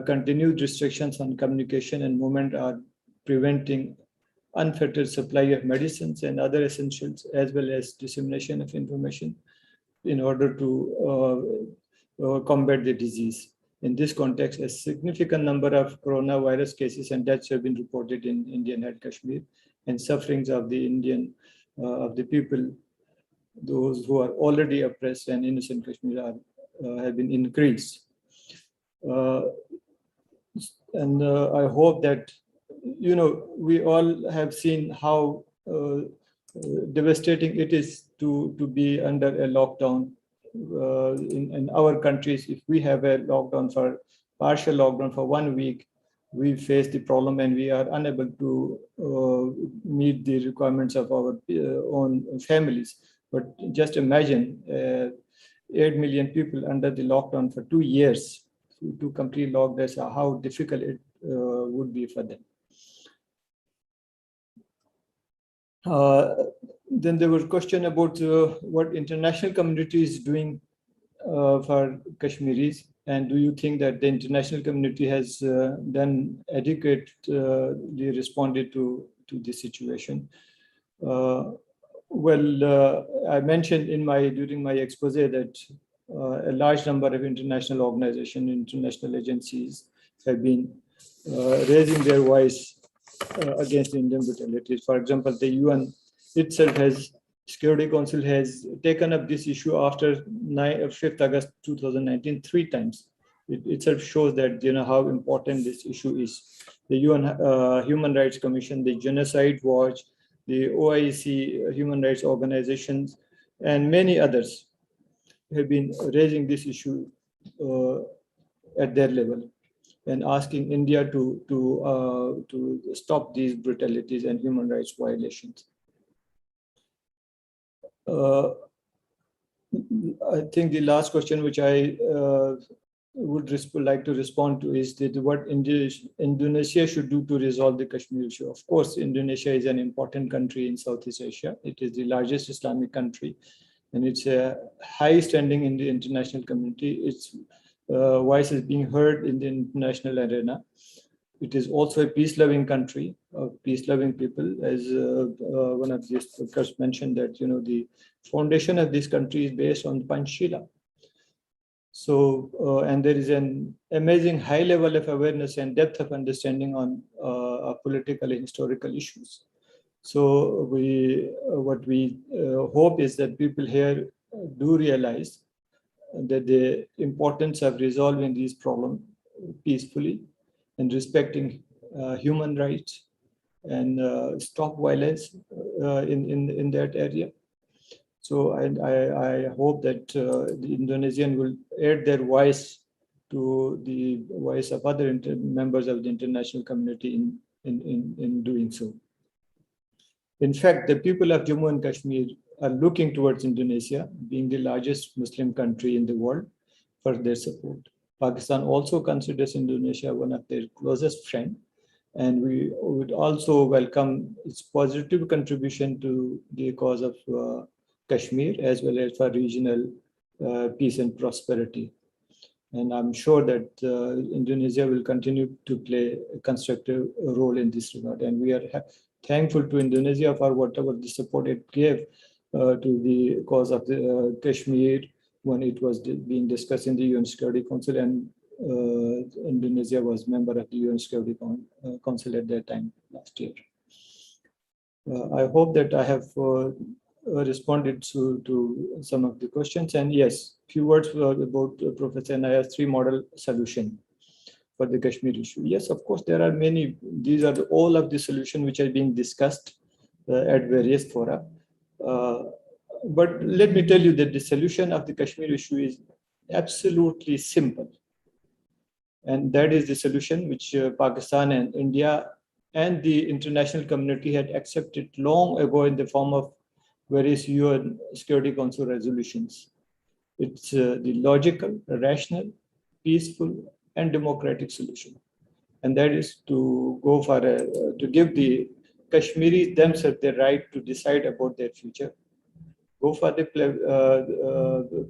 continued restrictions on communication and movement are preventing unfettered supply of medicines and other essentials, as well as dissemination of information in order to combat the disease. In this context, a significant number of coronavirus cases and deaths have been reported in Indian Head Kashmir, and sufferings of the people, those who are already oppressed and innocent Kashmir, have been increased. And I hope that, we all have seen how devastating it is to be under a lockdown in our countries, if we have a partial lockdown for 1 week, we face the problem and we are unable to meet the requirements of our own families. But just imagine 8 million people under the lockdown for 2 years to complete lockdowns, how difficult it would be for them. Then there was a question about what international community is doing for Kashmiris, and do you think that the international community has done adequately responded to this situation? I mentioned during my expose that a large number of international organizations, international agencies have been raising their voice against Indian brutalities. For example, the UN itself Security Council has taken up this issue after 5th August 2019 3 times. It itself shows that how important this issue is. The UN Human Rights Commission, the Genocide Watch, the OIC human rights organizations, and many others have been raising this issue at their level and asking India to stop these brutalities and human rights violations. I think the last question which I would like to respond to is that what Indonesia should do to resolve the Kashmir issue. Of course, Indonesia is an important country in Southeast Asia. It is the largest Islamic country, and it's a high standing in the international community. Its voice is being heard in the international arena. It is also a peace-loving country of peace-loving people, as one of the speakers mentioned that the foundation of this country is based on Panchshila. So, and there is an amazing high level of awareness and depth of understanding on political and historical issues. So, what we hope is that people here do realize that the importance of resolving these problems peacefully and respecting human rights and stop violence in that area. So I hope that the Indonesian will add their voice to the voice of other members of the international community in doing so. In fact, the people of Jammu and Kashmir are looking towards Indonesia, being the largest Muslim country in the world, for their support. Pakistan also considers Indonesia one of their closest friends, and we would also welcome its positive contribution to the cause of Kashmir, as well as for regional peace and prosperity. And I'm sure that Indonesia will continue to play a constructive role in this regard. And we are thankful to Indonesia for whatever the support it gave to the cause of the Kashmir when it was being discussed in the UN Security Council, and Indonesia was member of the UN Security Council at that time last year. I hope that I have responded to some of the questions. And yes, few words about Professor Naya's 3 model solution for the Kashmir issue. Yes, of course, there are many. These are all of the solutions which are being discussed at various fora. But let me tell you that the solution of the Kashmir issue is absolutely simple. And that is the solution which Pakistan and India and the international community had accepted long ago in the form of various UN Security Council resolutions. It's the logical, rational, peaceful, and democratic solution. And that is to go for to give the Kashmiris themselves the right to decide about their future. Go for the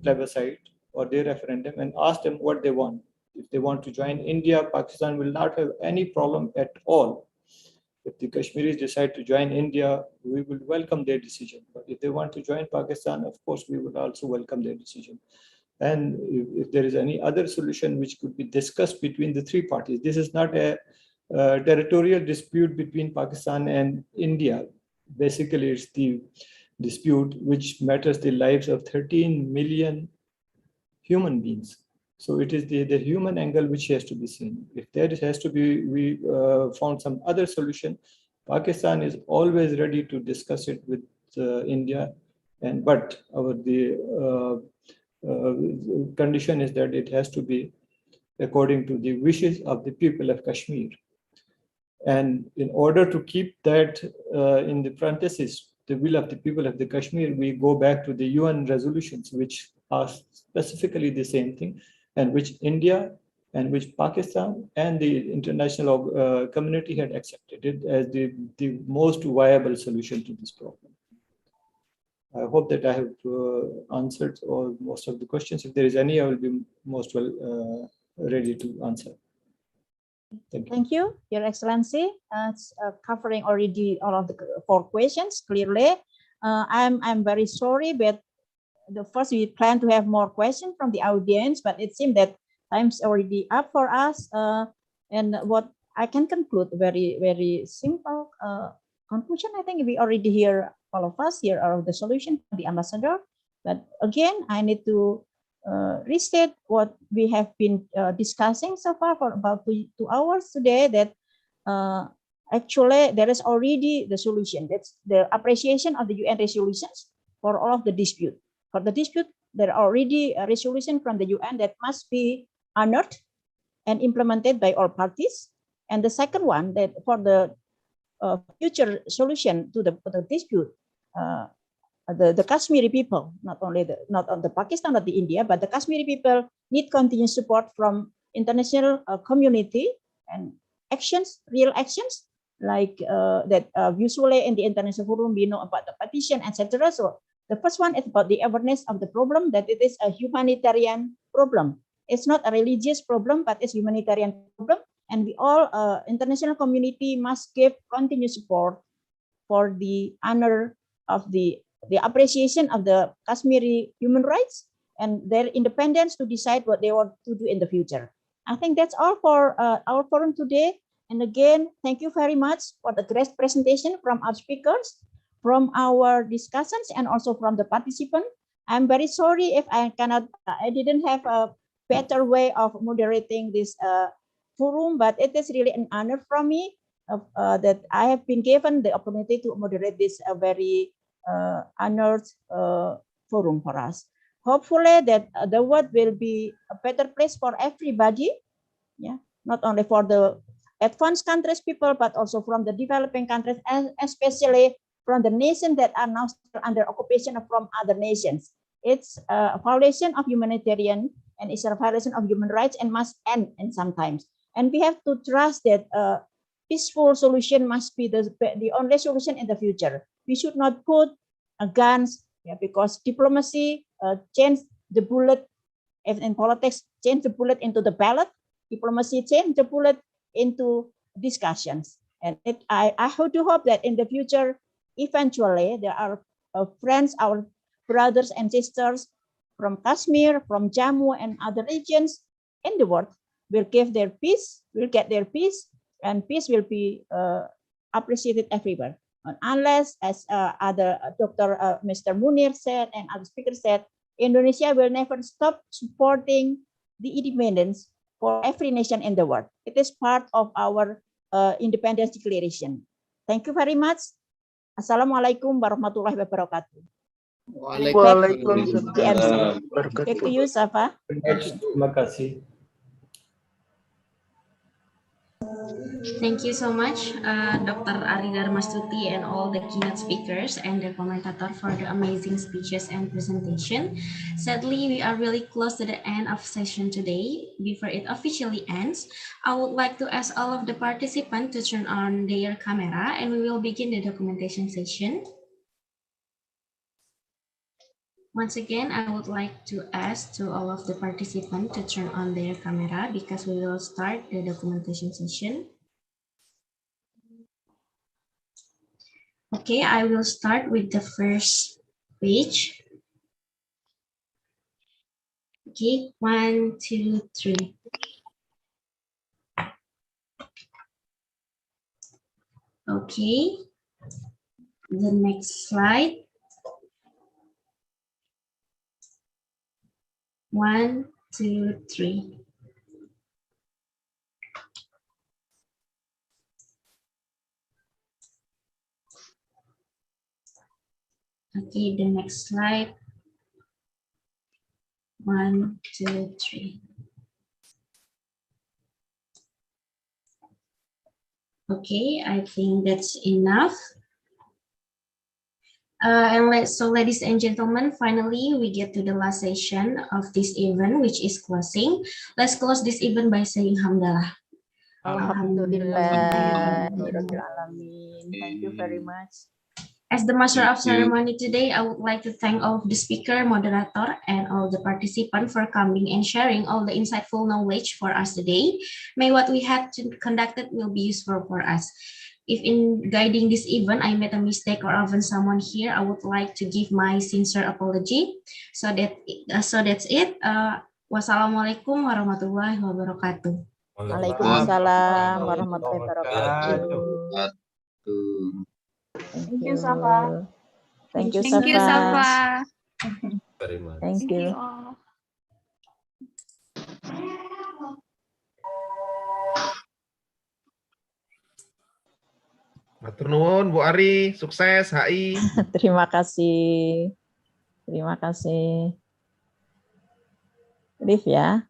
plebiscite or their referendum and ask them what they want. If they want to join India, Pakistan will not have any problem at all. If the Kashmiris decide to join India, we will welcome their decision. But if they want to join Pakistan, of course, we will also welcome their decision. And if there is any other solution which could be discussed between the 3 parties, this is not a territorial dispute between Pakistan and India. Basically, it's the dispute which matters the lives of 13 million human beings. So it is the human angle which has to be seen. If there has to be, we found some other solution, Pakistan is always ready to discuss it with India. But the condition is that it has to be according to the wishes of the people of Kashmir. And in order to keep that in the parenthesis, the will of the people of the Kashmir, we go back to the UN resolutions, which are specifically the same thing, and which India and which Pakistan and the international community had accepted it as the most viable solution to this problem. I hope that I have answered all most of the questions. If there is any, I will be most well ready to answer. Thank you. Thank you, Your Excellency. It's covering already all of the 4 questions clearly. I'm very sorry, but the first we plan to have more questions from the audience, but it seems that time's already up for us. And what I can conclude, very simple conclusion. I think we already hear, all of us here are the solution from the ambassador. But again, I need to restate what we have been discussing so far for about 2 hours today, that actually there is already the solution. That's the appreciation of the UN resolutions for all of the dispute. For the dispute, there are already a resolution from the UN that must be honored and implemented by all parties. And the second one, that for the future solution to the dispute, the Kashmiri people, not on the Pakistan or the India, but the Kashmiri people need continuous support from international community and actions, real actions, like that usually in the international forum we know about the partition, etc. So the first one is about the awareness of the problem, that it is a humanitarian problem. It's not a religious problem, but it's a humanitarian problem. And we all, international community must give continuous support for the honor of the appreciation of the Kashmiri human rights and their independence to decide what they want to do in the future. I think that's all for our forum today. And again, thank you very much for the great presentation from our speakers, from our discussions, and also from the participants. I'm very sorry if I didn't have a better way of moderating this forum, but it is really an honor from me that I have been given the opportunity to moderate this very honored forum for us. Hopefully that the world will be a better place for everybody, yeah, not only for the advanced countries people, but also from the developing countries, and especially from the nations that are now still under occupation from other nations. It's a violation of humanitarian and it's a violation of human rights and must end in sometimes. And we have to trust that peaceful solution must be the only solution in the future. We should not put guns, yeah, because diplomacy change the bullet, in politics change the bullet into the ballot. Diplomacy change the bullet into discussions. And I do hope that in the future, eventually there are friends, our brothers and sisters from Kashmir, from Jammu and other regions in the world will give their peace, will get their peace, and peace will be appreciated everywhere. And unless, as other Mr. Munir said and other speakers said, Indonesia will never stop supporting the independence for every nation in the world. It is part of our independence declaration. Thank you very much. Assalamualaikum warahmatullahi wabarakatuh. Waalaikumsalam. Back to you, Safa. Terima kasih. Thank you so much, Dr. Ari Darmastuti and all the keynote speakers and the commentator for the amazing speeches and presentation. Sadly, we are really close to the end of session today. Before it officially ends, I would like to ask all of the participants to turn on their camera and we will begin the documentation session. Once again, I would like to ask to all of the participants to turn on their camera because we will start the documentation session. Okay, I will start with the first page. Okay, 1, 2, 3. Okay, the next slide. 1, 2, 3. Okay, the next slide. 1, 2, 3. Okay, I think that's enough. So ladies and gentlemen, finally we get to the last session of this event, which is closing. Let's close this event by saying Alhamdulillah. Alhamdulillah. Thank you very much. As the master of ceremony today, I would like to thank all of the speaker, moderator, and all the participants for coming and sharing all the insightful knowledge for us today. May what we had conducted will be useful for us. If in guiding this event I made a mistake or offend someone here, I would like to give my sincere apology. So that's it. Wassalamualaikum warahmatullahi wabarakatuh. Waalaikumsalam warahmatullahi wabarakatuh. Thank you, Safa. Thank you, Thank you, Safa. Safa. Very much. Thank you. all. Matur nuwun Bu Ari, sukses HI. Terima kasih. Terima kasih. Liv ya.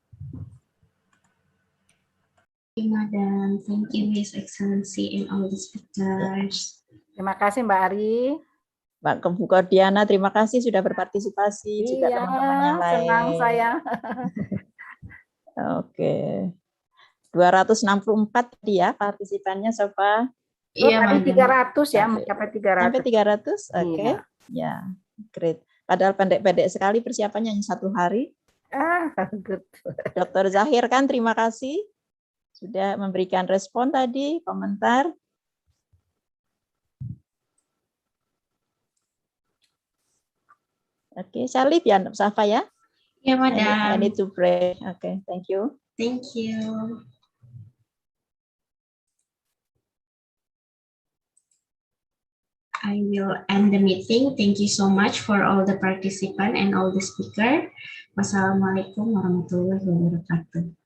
Thank you, Madam. Thank you, His Excellency, and all the speakers. Terima kasih Mbak Ari. Mbak Kebuka Diana, terima kasih sudah berpartisipasi. Juga Iya, teman-teman yang lain. senang saya. Oke. 264 tadi ya partisipannya, Sofa. Iya, Tadi 300 ya, Sampai- mencapai 300. Sampai 300? Oke. Iya. Ya, great. Padahal pendek-pendek sekali persiapannya hanya 1 hari. Good. Dr. Zahir kan terima kasih sudah memberikan respon tadi, komentar. Oke, Salif ya, Safa ya. Iya, I Madam. need to pray. Oke, thank you. Thank you. I will end the meeting. Thank you so much for all the participants and all the speakers. Wassalamualaikum warahmatullahi wabarakatuh.